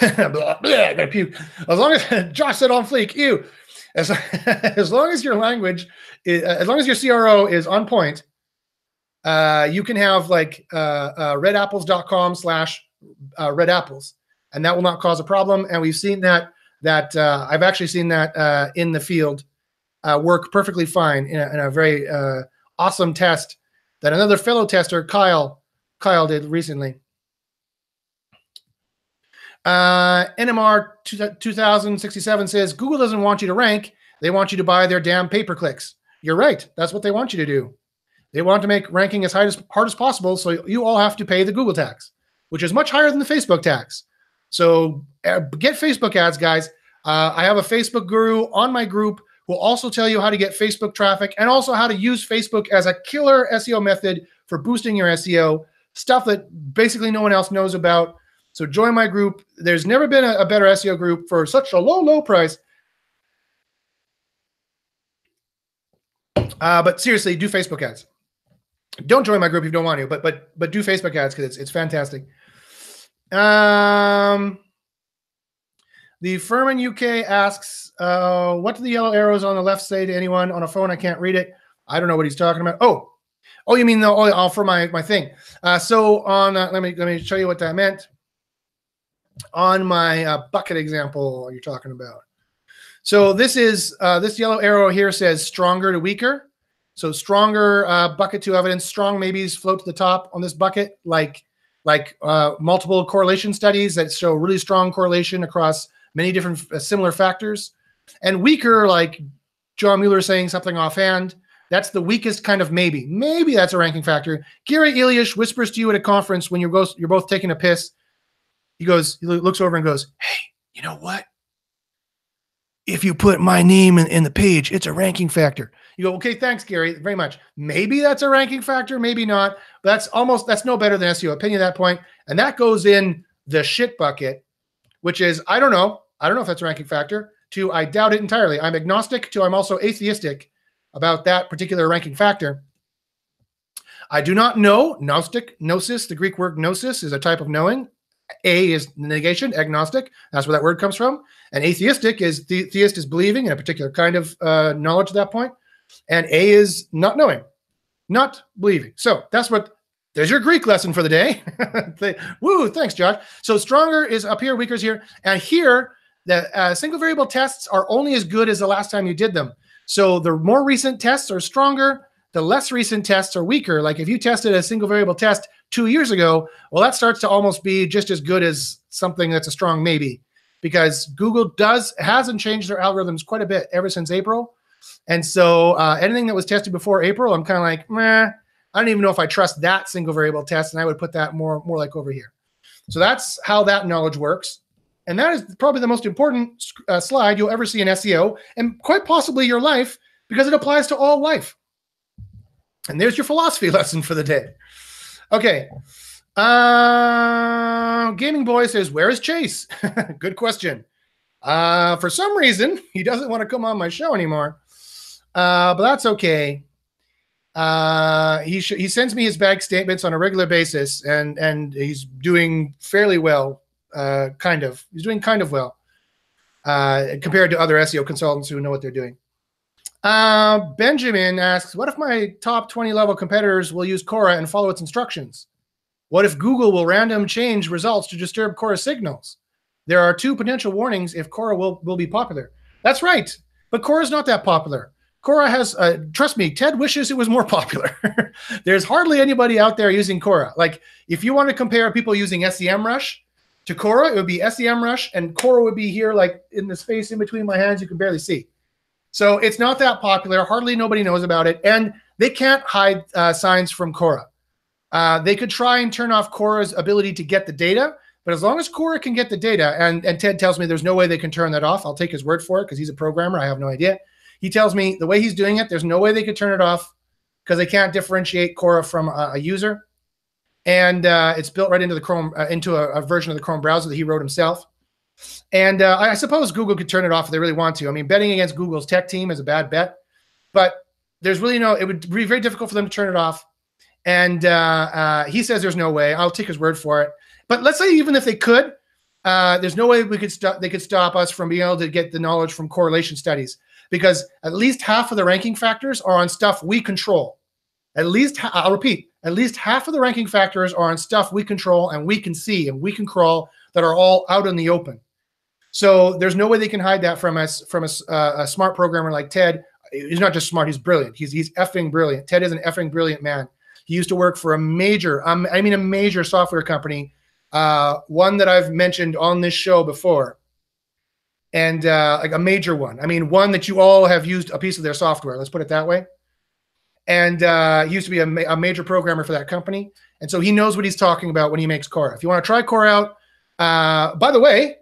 Blah, blah, I gotta puke. As long as Josh said on fleek, ew. As long as your language, as long as your CRO is on point, you can have like redapples.com/redapples, and that will not cause a problem. And we've seen that I've actually seen that in the field work perfectly fine in a very awesome test that another fellow tester, Kyle did recently. NMR 2067 says Google doesn't want you to rank; they want you to buy their damn pay-per-clicks. You're right. That's what they want you to do. They want to make ranking as hard as possible, so you all have to pay the Google tax, which is much higher than the Facebook tax. So get Facebook ads, guys. I have a Facebook guru on my group who will also tell you how to get Facebook traffic and also how to use Facebook as a killer SEO method for boosting your SEO, stuff that basically no one else knows about. So join my group. There's never been a better SEO group for such a low price. But seriously, do Facebook ads. Don't join my group if you don't want to, but do Facebook ads because it's fantastic. The Furman UK asks, what do the yellow arrows on the left say to anyone on a phone? I can't read it. I don't know what he's talking about. Oh, you mean for my thing? So on let me show you what that meant. On my bucket example, you're talking about. So this is this yellow arrow here says stronger to weaker. So stronger bucket to evidence. Strong maybes float to the top on this bucket, like multiple correlation studies that show really strong correlation across many different similar factors. And weaker, like John Mueller saying something offhand, that's the weakest kind of maybe. Maybe that's a ranking factor. Gary Ilyish whispers to you at a conference when you're both taking a piss. He looks over and goes, "Hey, you know what? If you put my name in the page, it's a ranking factor." You go, "Okay, thanks, Gary, very much." Maybe that's a ranking factor, maybe not. But that's no better than SEO opinion at that point. And that goes in the shit bucket, which is, I don't know. I don't know if that's a ranking factor. To, I doubt it entirely. I'm agnostic to, I'm also atheistic about that particular ranking factor. I do not know. Gnosis, the Greek word gnosis is a type of knowing. A is negation, agnostic. That's where that word comes from. And atheistic is, theist is believing in a particular kind of knowledge at that point. And A is not knowing, not believing. So there's your Greek lesson for the day. Woo, thanks, Josh. So stronger is up here, weaker is here. And here, the single variable tests are only as good as the last time you did them. So the more recent tests are stronger, the less recent tests are weaker. Like if you tested a single variable test 2 years ago, well, that starts to almost be just as good as something that's a strong maybe, because Google hasn't changed their algorithms quite a bit ever since April. And so anything that was tested before April, I'm kind of like, meh, I don't even know if I trust that single variable test, and I would put that more like over here. So that's how that knowledge works. And that is probably the most important slide you'll ever see in SEO, and quite possibly your life, because it applies to all life. And there's your philosophy lesson for the day. Okay. Gaming Boy says, "Where is Chase?" Good question. For some reason, he doesn't want to come on my show anymore. But that's okay. He sends me his bank statements on a regular basis, and he's doing fairly well. Kind of. He's doing kind of well compared to other SEO consultants who know what they're doing. Benjamin asks, "What if my top 20 level competitors will use Quora and follow its instructions? What if Google will random change results to disturb Quora signals? There are 2 potential warnings if Quora will be popular." That's right, but Quora's not that popular. Quora has, trust me, Ted wishes it was more popular. There's hardly anybody out there using Quora. Like, if you want to compare people using SEMrush to Quora, it would be SEMrush, and Quora would be here, like in the space in between my hands, you can barely see. So it's not that popular. Hardly nobody knows about it. And they can't hide signs from Quora. They could try and turn off Quora's ability to get the data, but as long as Quora can get the data, and Ted tells me there's no way they can turn that off. I'll take his word for it because he's a programmer. I have no idea. He tells me the way he's doing it, there's no way they could turn it off because they can't differentiate Quora from a user. And it's built right into the Chrome, into a version of the Chrome browser that he wrote himself. And I suppose Google could turn it off if they really want to. I mean, betting against Google's tech team is a bad bet, but there's really it would be very difficult for them to turn it off. And he says there's no way. I'll take his word for it. But let's say even if they could, there's no way they could stop us from being able to get the knowledge from correlation studies, because at least half of the ranking factors are on stuff we control. I'll repeat, at least half of the ranking factors are on stuff we control and we can see and we can crawl, that are all out in the open. So there's no way they can hide that from us, from a smart programmer like Ted. He's not just smart, he's brilliant. He's effing brilliant. Ted is an effing brilliant man. He used to work for a major, a major software company, one that I've mentioned on this show before. And like a major one. I mean, one that you all have used a piece of their software. Let's put it that way. And he used to be a major programmer for that company. And so he knows what he's talking about when he makes Quora. If you want to try Quora out, by the way,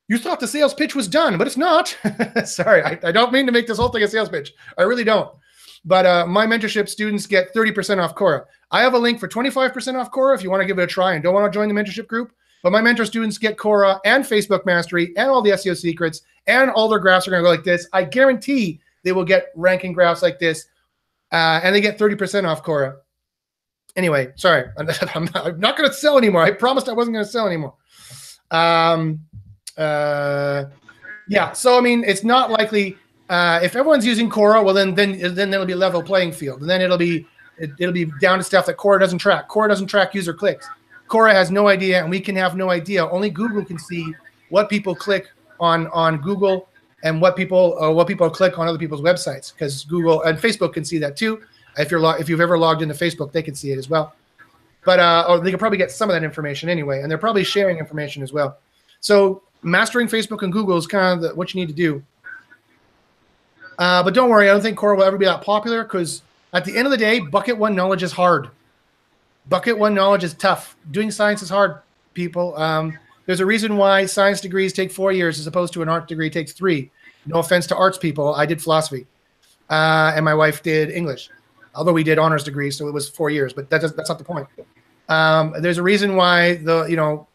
you thought the sales pitch was done, but it's not. Sorry, I don't mean to make this whole thing a sales pitch. I really don't. But my mentorship students get 30% off Quora. I have a link for 25% off Quora if you want to give it a try and don't want to join the mentorship group. But my mentor students get Quora and Facebook Mastery and all the SEO secrets, and all their graphs are going to go like this. I guarantee they will get ranking graphs like this, and they get 30% off Quora. Anyway, sorry, I'm not going to sell anymore. I promised I wasn't going to sell anymore. Yeah, so I mean, it's not likely. If everyone's using Quora, well, then it'll be a level playing field, and then it'll be down to stuff that Quora doesn't track. Quora doesn't track user clicks. Quora has no idea, and we can have no idea. Only Google can see what people click on Google and what people click on other people's websites, because Google and Facebook can see that too. If you've ever logged into Facebook, they can see it as well. But or they can probably get some of that information anyway, and they're probably sharing information as well. So mastering Facebook and Google is kind of what you need to do. But don't worry, I don't think Quora will ever be that popular, because at the end of the day, bucket one knowledge is hard. Bucket one knowledge is tough. Doing science is hard, people. There's a reason why science degrees take 4 years as opposed to an art degree takes 3. No offense to arts people. I did philosophy, and my wife did English, although we did honors degrees, so it was 4 years. But that's not the point. There's a reason why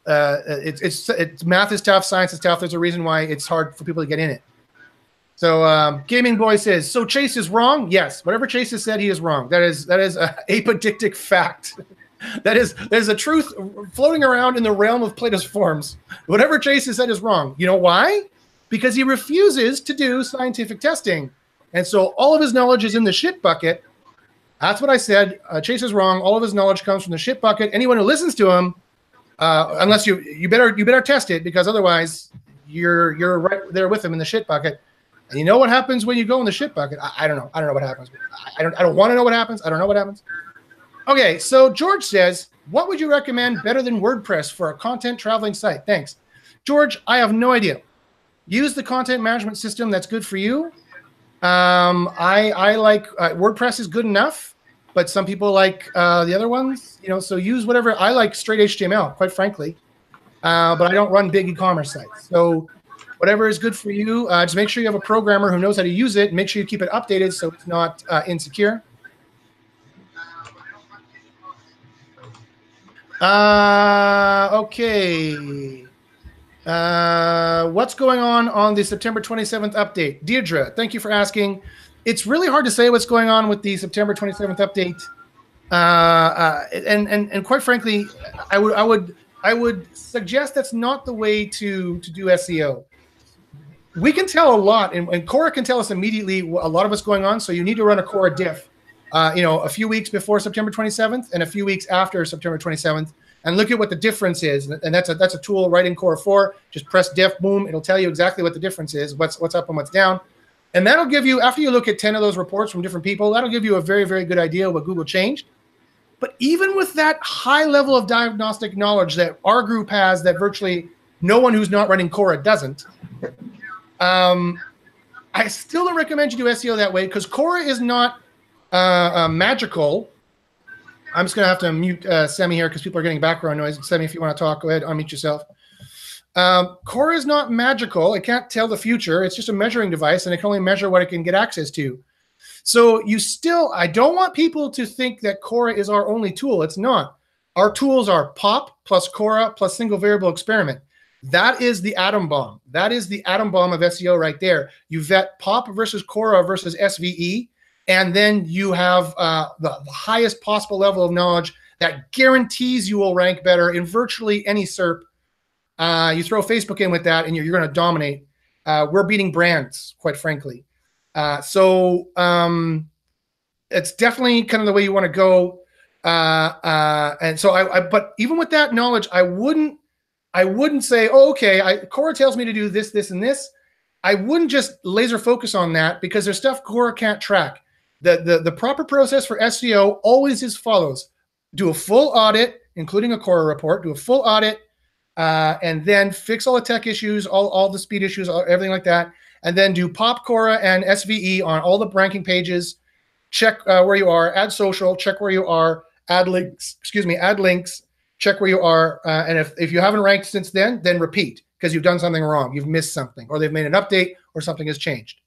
it's math is tough, science is tough. There's a reason why it's hard for people to get in it. So Gaming Boy says, so Chase is wrong? Yes, whatever Chase has said, he is wrong. That is a apodictic fact. There's a truth floating around in the realm of Plato's forms. Whatever Chase has said is wrong. You know why? Because he refuses to do scientific testing. And so all of his knowledge is in the shit bucket. That's what I said. Chase is wrong. All of his knowledge comes from the shit bucket. Anyone who listens to him, unless you better test it, because otherwise you're right there with him in the shit bucket. And you know what happens when you go in the shit bucket? I don't know. I don't know what happens. I don't want to know what happens. I don't know what happens. Okay, so George says, what would you recommend better than WordPress for a content traveling site? Thanks. George, I have no idea. Use the content management system that's good for you. I like WordPress is good enough, but some people like the other ones, so use whatever. I like straight HTML, quite frankly, but I don't run big e-commerce sites. So whatever is good for you, just make sure you have a programmer who knows how to use it. Make sure you keep it updated so it's not insecure. Okay. What's going on the September 27th update? Deirdre, thank you for asking. It's really hard to say what's going on with the September 27th update. And quite frankly, I would suggest that's not the way to do SEO. We can tell a lot, and Quora can tell us immediately a lot of what's going on. So you need to run a Quora diff, a few weeks before September 27th and a few weeks after September 27th, and look at what the difference is. And that's a tool right in Quora 4. Just press diff, boom, it'll tell you exactly what the difference is, what's up and what's down. And that'll give you, after you look at 10 of those reports from different people, that'll give you a very, very good idea of what Google changed. But even with that high level of diagnostic knowledge that our group has, that virtually no one who's not running Quora doesn't, I still don't recommend you do SEO that way, because Quora is not magical. I'm just going to have to mute Semi here because people are getting background noise. Semi, if you want to talk, go ahead, unmute yourself. Quora is not magical. It can't tell the future. It's just a measuring device, and it can only measure what it can get access to. So I don't want people to think that Quora is our only tool. It's not. Our tools are POP plus Quora plus single variable experiment. That is the atom bomb. That is the atom bomb of SEO right there. You vet POP versus Quora versus SVE, and then you have the highest possible level of knowledge that guarantees you will rank better in virtually any SERP. You throw Facebook in with that, and you're going to dominate. We're beating brands, quite frankly. So it's definitely kind of the way you want to go. And so but even with that knowledge, I wouldn't say, oh, okay, Quora tells me to do this, this, and this. I wouldn't just laser focus on that, because there's stuff Quora can't track. The proper process for SEO always is follows. Do a full audit, including a Quora report, do a full audit, and then fix all the tech issues, all the speed issues, everything like that. And then do POP, Quora, and SVE on all the ranking pages. Check where you are, add social, check where you are, add links, check where you are. And if you haven't ranked since then repeat, because you've done something wrong. You've missed something, or they've made an update, or something has changed.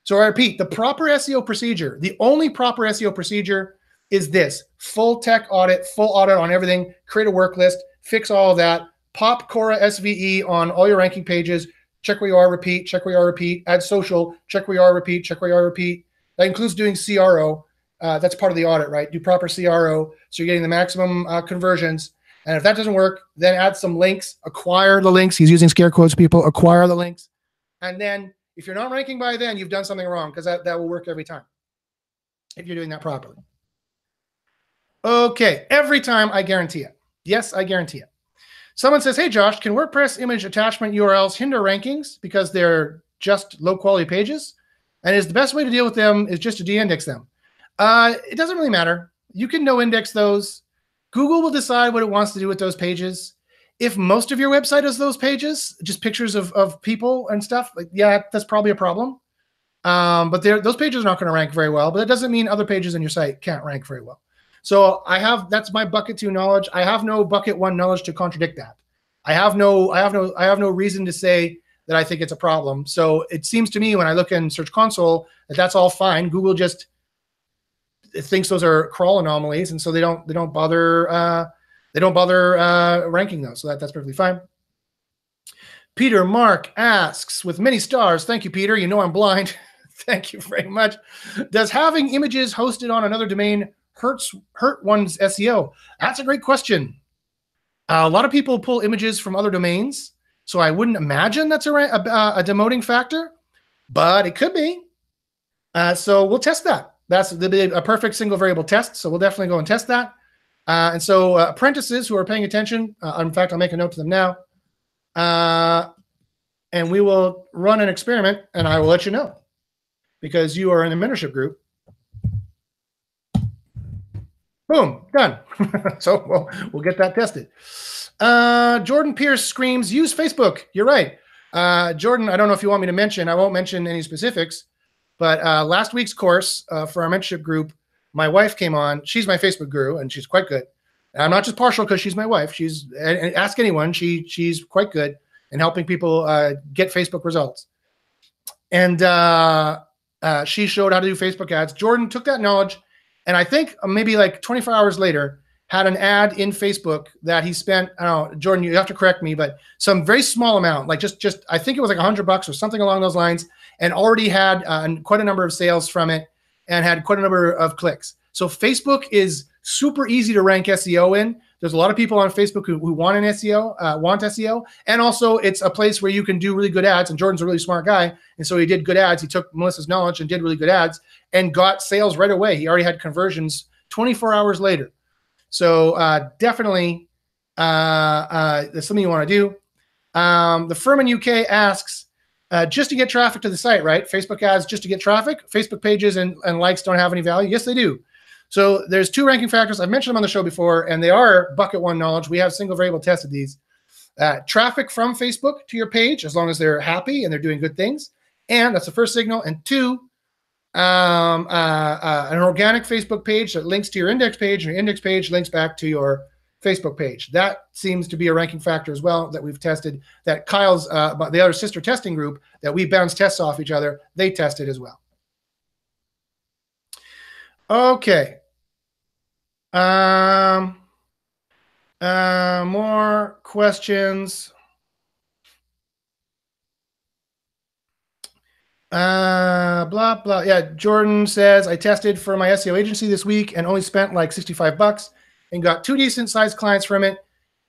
So I repeat, the proper SEO procedure, the only proper SEO procedure is this: full tech audit, full audit on everything, create a work list, fix all of that, POP, Quora, SVE on all your ranking pages, check where you are, repeat, check where you are, repeat, add social, check where you are, repeat, check where you are, repeat. That includes doing CRO. That's part of the audit, right? Do proper CRO, so you're getting the maximum conversions. And if that doesn't work, then add some links, acquire the links. He's using scare quotes, people, acquire the links. And then if you're not ranking by then, you've done something wrong, because that will work every time if you're doing that properly. Okay, every time, I guarantee it. Yes, I guarantee it. Someone says, hey, Josh, can WordPress image attachment URLs hinder rankings because they're just low quality pages, and is the best way to deal with them is just to de-index them. It doesn't really matter. You can no index those. Google will decide what it wants to do with those pages. If most of your website is those pages, just pictures of people and stuff, like, yeah, that's probably a problem. But those pages are not going to rank very well, but that doesn't mean other pages in your site can't rank very well. So that's my bucket 2 knowledge. I have no bucket 1 knowledge to contradict that. I have no reason to say that I think it's a problem. So it seems to me when I look in Search Console that that's all fine. Google just thinks those are crawl anomalies, and so they don't bother ranking those. So that's perfectly fine. Peter Mark asks, with many stars, thank you, Peter. You know I'm blind. Thank you very much. Does having images hosted on another domain hurt one's SEO? That's a great question. A lot of people pull images from other domains, so I wouldn't imagine that's a demoting factor, but it could be. So we'll test that. That's a perfect single variable test, so we'll definitely go and test that. And so apprentices who are paying attention, in fact, I'll make a note to them now, and we will run an experiment, and I will let you know, because you are in the mentorship group. Boom, done. So we'll get that tested. Jordan Pierce screams, use Facebook. You're right. Jordan, I don't know if you want me to mention, I won't mention any specifics, but last week's course for our mentorship group, my wife came on. She's my Facebook guru, and she's quite good. And I'm not just partial because she's my wife. Ask anyone. She's quite good in helping people get Facebook results. And she showed how to do Facebook ads. Jordan took that knowledge, and I think maybe like 24 hours later, had an ad in Facebook that he spent, I don't know, Jordan, you have to correct me, but some very small amount, like just I think it was like $100 or something along those lines, and already had quite a number of sales from it and had quite a number of clicks. So Facebook is super easy to rank SEO in. There's a lot of people on Facebook who want SEO, and also it's a place where you can do really good ads. And Jordan's a really smart guy, and so he did good ads. He took Melissa's knowledge and did really good ads and got sales right away. He already had conversions 24 hours later. So definitely that's something you want to do. The Furman UK asks, just to get traffic to the site, right? Facebook ads just to get traffic. Facebook pages and likes don't have any value. Yes, they do. So there's 2 ranking factors. I've mentioned them on the show before, and they are bucket 1 knowledge. We have single variable tested these. Traffic from Facebook to your page, as long as they're happy and they're doing good things. And that's the first signal. And 2, an organic Facebook page that links to your index page, and your index page links back to your Facebook page. That seems to be a ranking factor as well that we've tested, that Kyle's, the other sister testing group that we bounce tests off each other, they tested as well. Okay. More questions. Blah, blah. Yeah, Jordan says, I tested for my SEO agency this week and only spent like $65 and got 2 decent sized clients from it.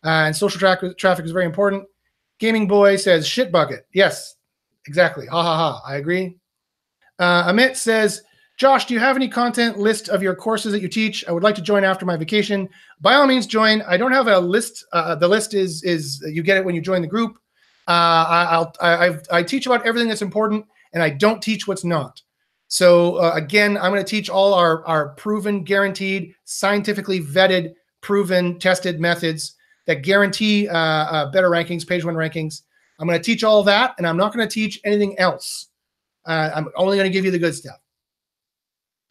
And social traffic is very important. Gaming Boy says, shit bucket. Yes, exactly. Ha, ha, ha. I agree. Amit says, Josh, do you have any content list of your courses that you teach? I would like to join after my vacation. By all means, join. I don't have a list. The list is you get it when you join the group. I teach about everything that's important, and I don't teach what's not. So again, I'm going to teach all our proven, guaranteed, scientifically vetted, proven, tested methods that guarantee better rankings, page 1 rankings. I'm going to teach all that, and I'm not going to teach anything else. I'm only going to give you the good stuff.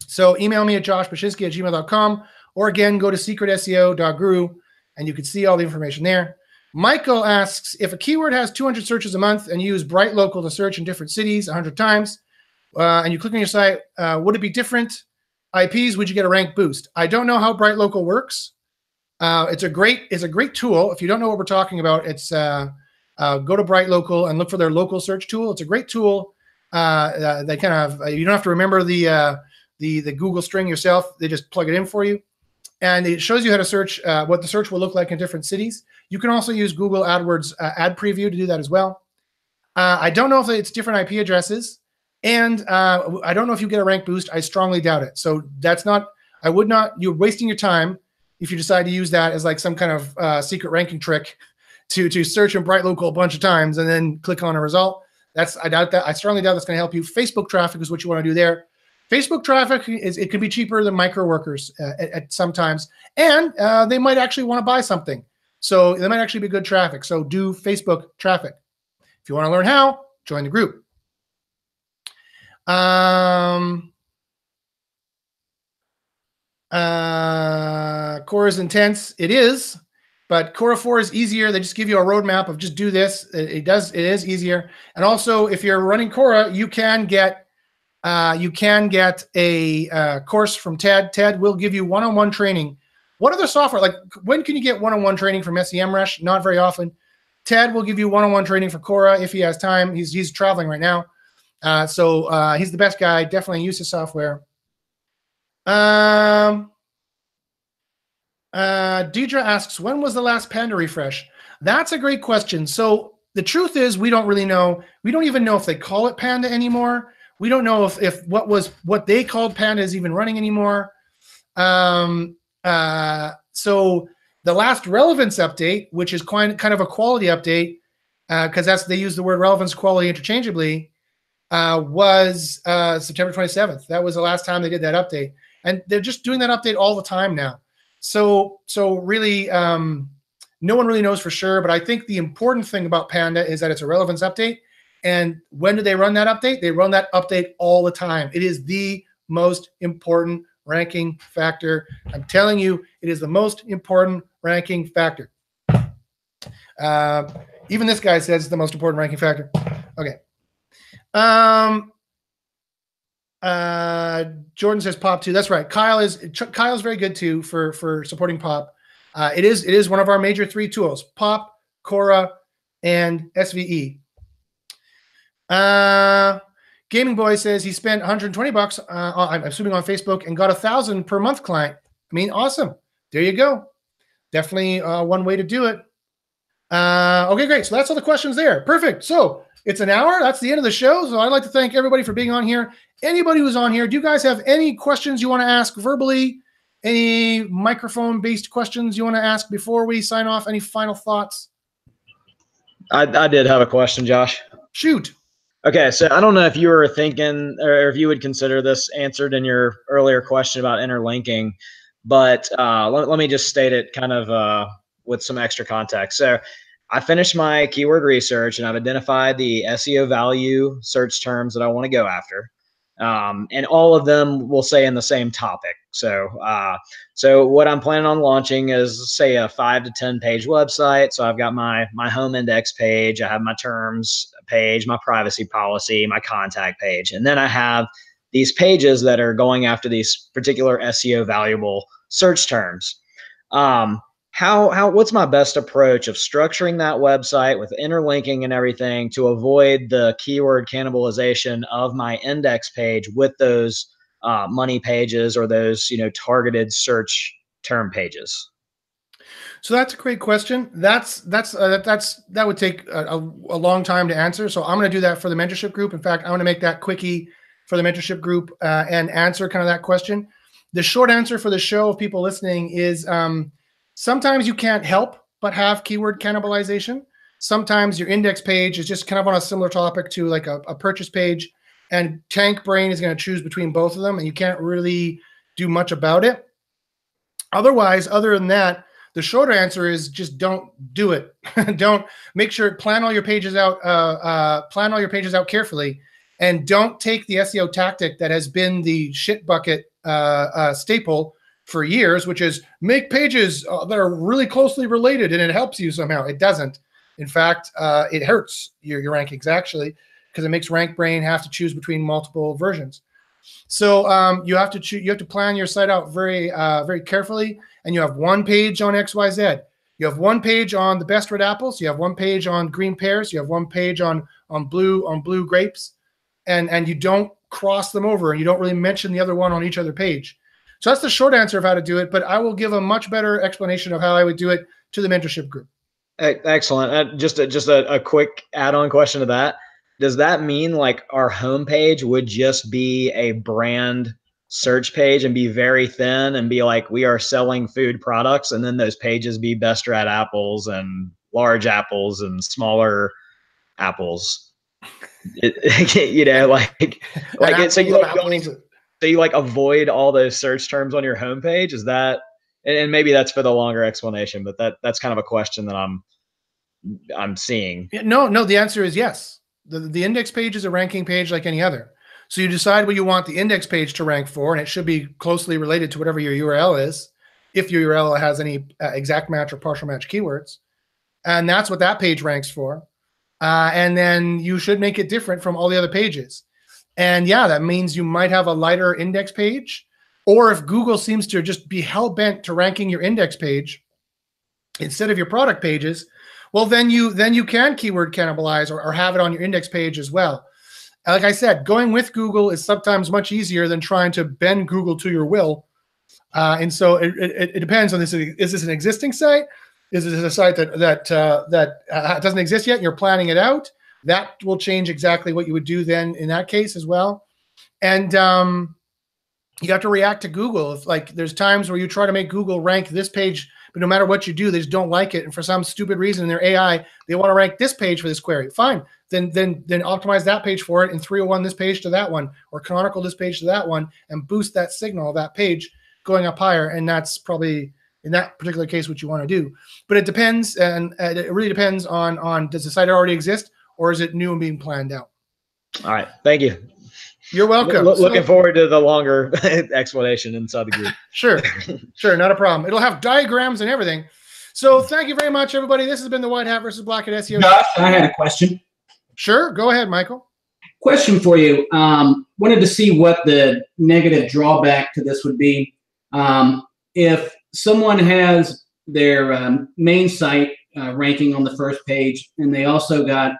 So email me at joshpashinsky@gmail.com, or again, go to secretseo.guru, and you can see all the information there. Michael asks, if a keyword has 200 searches a month and you use Bright Local to search in different cities 100 times, and you click on your site, would it be different IPs? Would you get a rank boost? I don't know how Bright Local works. It's a great tool. If you don't know what we're talking about, it's go to Bright Local and look for their local search tool. It's a great tool. They kind of you don't have to remember the Google string yourself. They just plug it in for you, and it shows you how to search, what the search will look like in different cities. You can also use Google AdWords ad preview to do that as well. I don't know if it's different IP addresses, and I don't know if you get a rank boost. I strongly doubt it. So that's not. I would not. You're wasting your time if you decide to use that as like some kind of secret ranking trick to search in Bright Local a bunch of times and then click on a result. I doubt that. I strongly doubt that's going to help you. Facebook traffic is what you want to do there. Facebook traffic it can be cheaper than micro workers at sometimes, and they might actually want to buy something. So they might actually be good traffic. So do Facebook traffic. If you want to learn how, join the group. Quora is intense. It is, but Quora 4 is easier. They just give you a roadmap of just do this. It is easier. And also, if you're running Quora, you can get a course from Ted. Ted will give you one-on-one training. What other software? Like, when can you get one-on-one training from SEMrush? Not very often. Ted will give you one-on-one training for Quora if he has time. He's traveling right now. So he's the best guy. Definitely use his software. Deidre asks, when was the last Panda refresh? That's a great question. So the truth is, we don't really know. We don't even know if they call it Panda anymore. We don't know if what they called Panda is even running anymore. So the last relevance update, which is kind of a quality update, because they use the word relevance quality interchangeably, was September 27th. That was the last time they did that update, and they're just doing that update all the time now. So really, no one really knows for sure. But I think the important thing about Panda is that it's a relevance update. And when do they run that update? They run that update all the time. It is the most important ranking factor. I'm telling you, it is the most important ranking factor. Even this guy says it's the most important ranking factor. Okay. Jordan says Pop too. That's right. Kyle's very good too for supporting Pop. It is one of our major 3 tools: Pop, Quora, and SVE. Gaming Boy says he spent $120 I'm assuming on Facebook and got 1,000 per month client. I mean, awesome. There you go. Definitely one way to do it. Okay, great. So that's all the questions there. Perfect. So it's an hour. That's the end of the show. So I'd like to thank everybody for being on here. Anybody who's on here, do you guys have any questions you want to ask verbally? Any microphone-based questions you want to ask before we sign off? Any final thoughts? I did have a question, Josh. Shoot. Okay, so I don't know if you were thinking or if you would consider this answered in your earlier question about interlinking, but let me just state it kind of with some extra context. So I finished my keyword research and I've identified the SEO value search terms that I want to go after. And all of them will say in the same topic. So what I'm planning on launching is, say, a 5 to 10 page website. So I've got my home index page, I have my terms page, my privacy policy, my contact page, and then I have these pages that are going after these particular SEO valuable search terms. What's my best approach of structuring that website with interlinking and everything to avoid the keyword cannibalization of my index page with those money pages or those targeted search term pages? So that's a great question. That would take a long time to answer. So I'm going to do that for the mentorship group. In fact, I want to make that quickie for the mentorship group and answer kind of that question. The short answer for the show of people listening is sometimes you can't help but have keyword cannibalization. Sometimes your index page is just kind of on a similar topic to like a purchase page, and Tank Brain is going to choose between both of them, and you can't really do much about it. Otherwise, other than that, the shorter answer is just don't do it. Don't plan all your pages out. Plan all your pages out carefully, and don't take the SEO tactic that has been the shit bucket staple for years, which is make pages that are really closely related and it helps you somehow. It doesn't. In fact, it hurts your rankings actually, because it makes RankBrain have to choose between multiple versions. So you have to plan your site out very carefully, and you have one page on XYZ. You have one page on the best red apples. You have one page on green pears. You have one page on blue grapes, and you don't cross them over, and you don't really mention the other one on each other page. So that's the short answer of how to do it, but I will give a much better explanation of how I would do it to the mentorship group. Excellent. Just a quick add-on question to that. Does that mean like our homepage would just be a brand search page and be very thin and be like, we are selling food products, and then those pages be best red apples and large apples and smaller apples? you know, like so you like Apples. so you like avoid all those search terms on your homepage? Is that, and maybe that's for the longer explanation, but that's kind of a question that I'm seeing. No, the answer is yes. The index page is a ranking page like any other. So you decide what you want the index page to rank for, and it should be closely related to whatever your URL is, if your URL has any exact match or partial match keywords. And that's what that page ranks for. And then you should make it different from all the other pages. And yeah, that means you might have a lighter index page, or if Google seems to just be hell-bent to ranking your index page instead of your product pages, well, then you can keyword cannibalize or have it on your index page as well. Like I said, going with Google is sometimes much easier than trying to bend Google to your will. And so it depends on this. Is this an existing site? Is this a site that doesn't exist yet and you're planning it out? That will change exactly what you would do then in that case as well. And you have to react to Google. If like there's times where you try to make Google rank this page, but no matter what you do, they just don't like it. And for some stupid reason in their AI, they want to rank this page for this query. Fine. Then optimize that page for it and 301 this page to that one, or canonical this page to that one, and boost that signal of that page going up higher. And that's probably in that particular case what you want to do. But it depends, and it really depends on does the site already exist or is it new and being planned out? All right, thank you. You're welcome. Looking forward to the longer explanation inside the group. Sure, not a problem. It'll have diagrams and everything. So thank you very much, everybody. This has been the White Hat versus Black Hat SEO. Josh, I had a question. Sure, go ahead, Michael. Question for you. Wanted to see what the negative drawback to this would be. If someone has their main site ranking on the first page, and they also got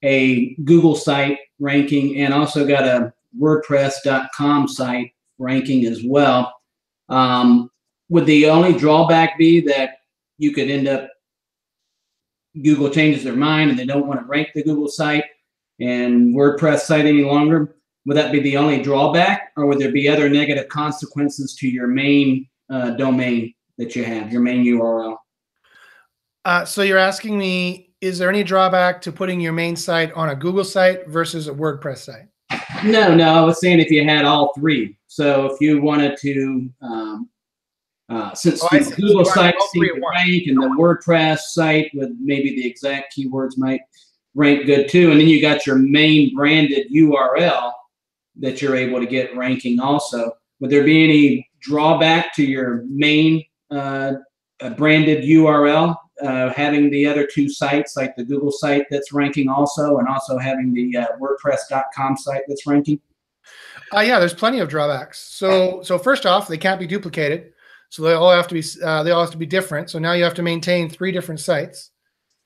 a Google site ranking and also got a WordPress.com site ranking as well, would the only drawback be that you could end up, Google changes their mind and they don't want to rank the Google site and WordPress site any longer? Would that be the only drawback, or would there be other negative consequences to your main domain that you have, your main URL? So you're asking me, is there any drawback to putting your main site on a Google site versus a WordPress site? No, I was saying if you had all three. So if you wanted to, since the Google site seems to rank and the WordPress site with maybe the exact keywords might rank good too, and then you got your main branded URL that you're able to get ranking also. Would there be any drawback to your main branded URL, having the other two sites, like the Google site that's ranking also, and also having the WordPress.com site that's ranking? Yeah, there's plenty of drawbacks. So first off, they can't be duplicated. So they all have to be different. So now you have to maintain 3 different sites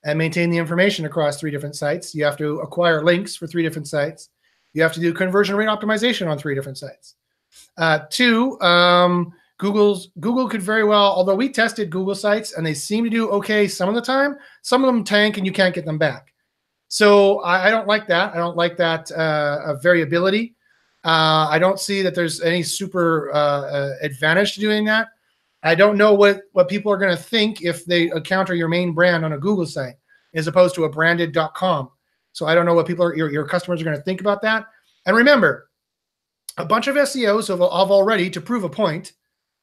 and maintain the information across 3 different sites. You have to acquire links for 3 different sites. You have to do conversion rate optimization on 3 different sites. 2, Google could very well, although we tested Google sites and they seem to do okay some of the time, some of them tank and you can't get them back. So I don't like that. I don't like that variability. I don't see that there's any super advantage to doing that. I don't know what people are going to think if they encounter your main brand on a Google site as opposed to a branded.com. So I don't know what your customers are going to think about that. And remember, a bunch of SEOs have already, to prove a point,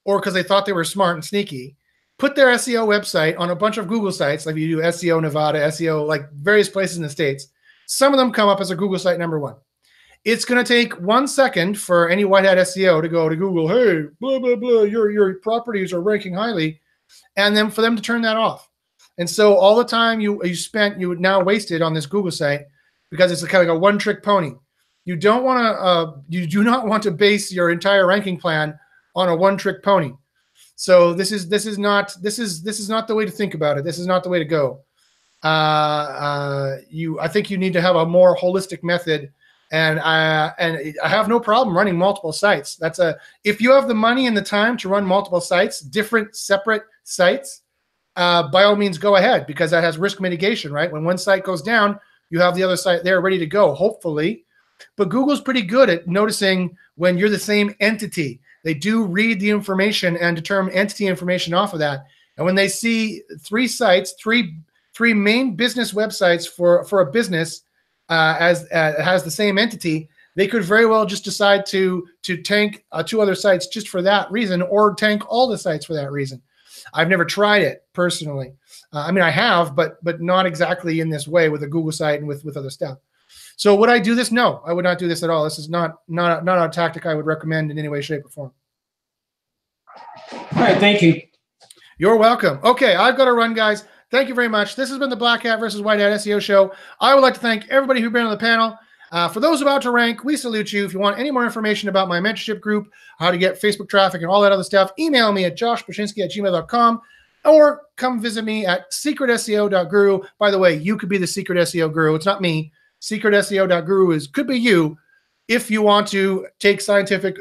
or because they thought they were smart and sneaky, put their SEO website on a bunch of Google sites, like you do SEO Nevada, SEO, like various places in the States. Some of them come up as a Google site number 1. It's going to take 1 second for any white hat SEO to go to Google, hey, blah, blah, blah, your properties are ranking highly, and then for them to turn that off. And so all the time you would now wasted on this Google site, because it's kind of like a one-trick pony. You don't want to, you do not want to base your entire ranking plan on a one-trick pony. So this is not the way to think about it. This is not the way to go. I think you need to have a more holistic method. And I have no problem running multiple sites. If you have the money and the time to run multiple sites, different separate sites, by all means go ahead, because that has risk mitigation, right? When one site goes down, you have the other site there ready to go, hopefully. But Google's pretty good at noticing when you're the same entity. They do read the information and determine entity information off of that. And when they see 3 sites, three main business websites for a business has the same entity, they could very well just decide to tank 2 other sites just for that reason, or tank all the sites for that reason. I've never tried it personally. I mean, I have, but not exactly in this way with a Google site and with other stuff. So would I do this? No, I would not do this at all. This is not a tactic I would recommend in any way, shape, or form. All right, thank you. You're welcome. Okay, I've got to run, guys. Thank you very much. This has been the Black Hat versus White Hat SEO show. I would like to thank everybody who's been on the panel. For those about to rank, we salute you. If you want any more information about my mentorship group, how to get Facebook traffic and all that other stuff, email me at joshpashinsky@gmail.com or come visit me at secretseo.guru. By the way, you could be the secret SEO guru. It's not me. Secretseo.guru could be you if you want to take scientific,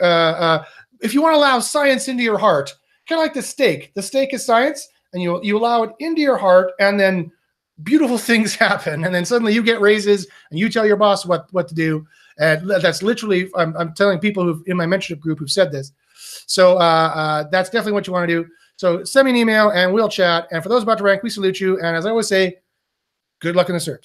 if you want to allow science into your heart, kind of like the steak. The steak is science, and you allow it into your heart, and then beautiful things happen, and then suddenly you get raises, and you tell your boss what to do. And that's literally, I'm telling people who in my mentorship group who've said this. So that's definitely what you want to do. So send me an email, and we'll chat. And for those about to rank, we salute you. And as I always say, good luck in the SERPs.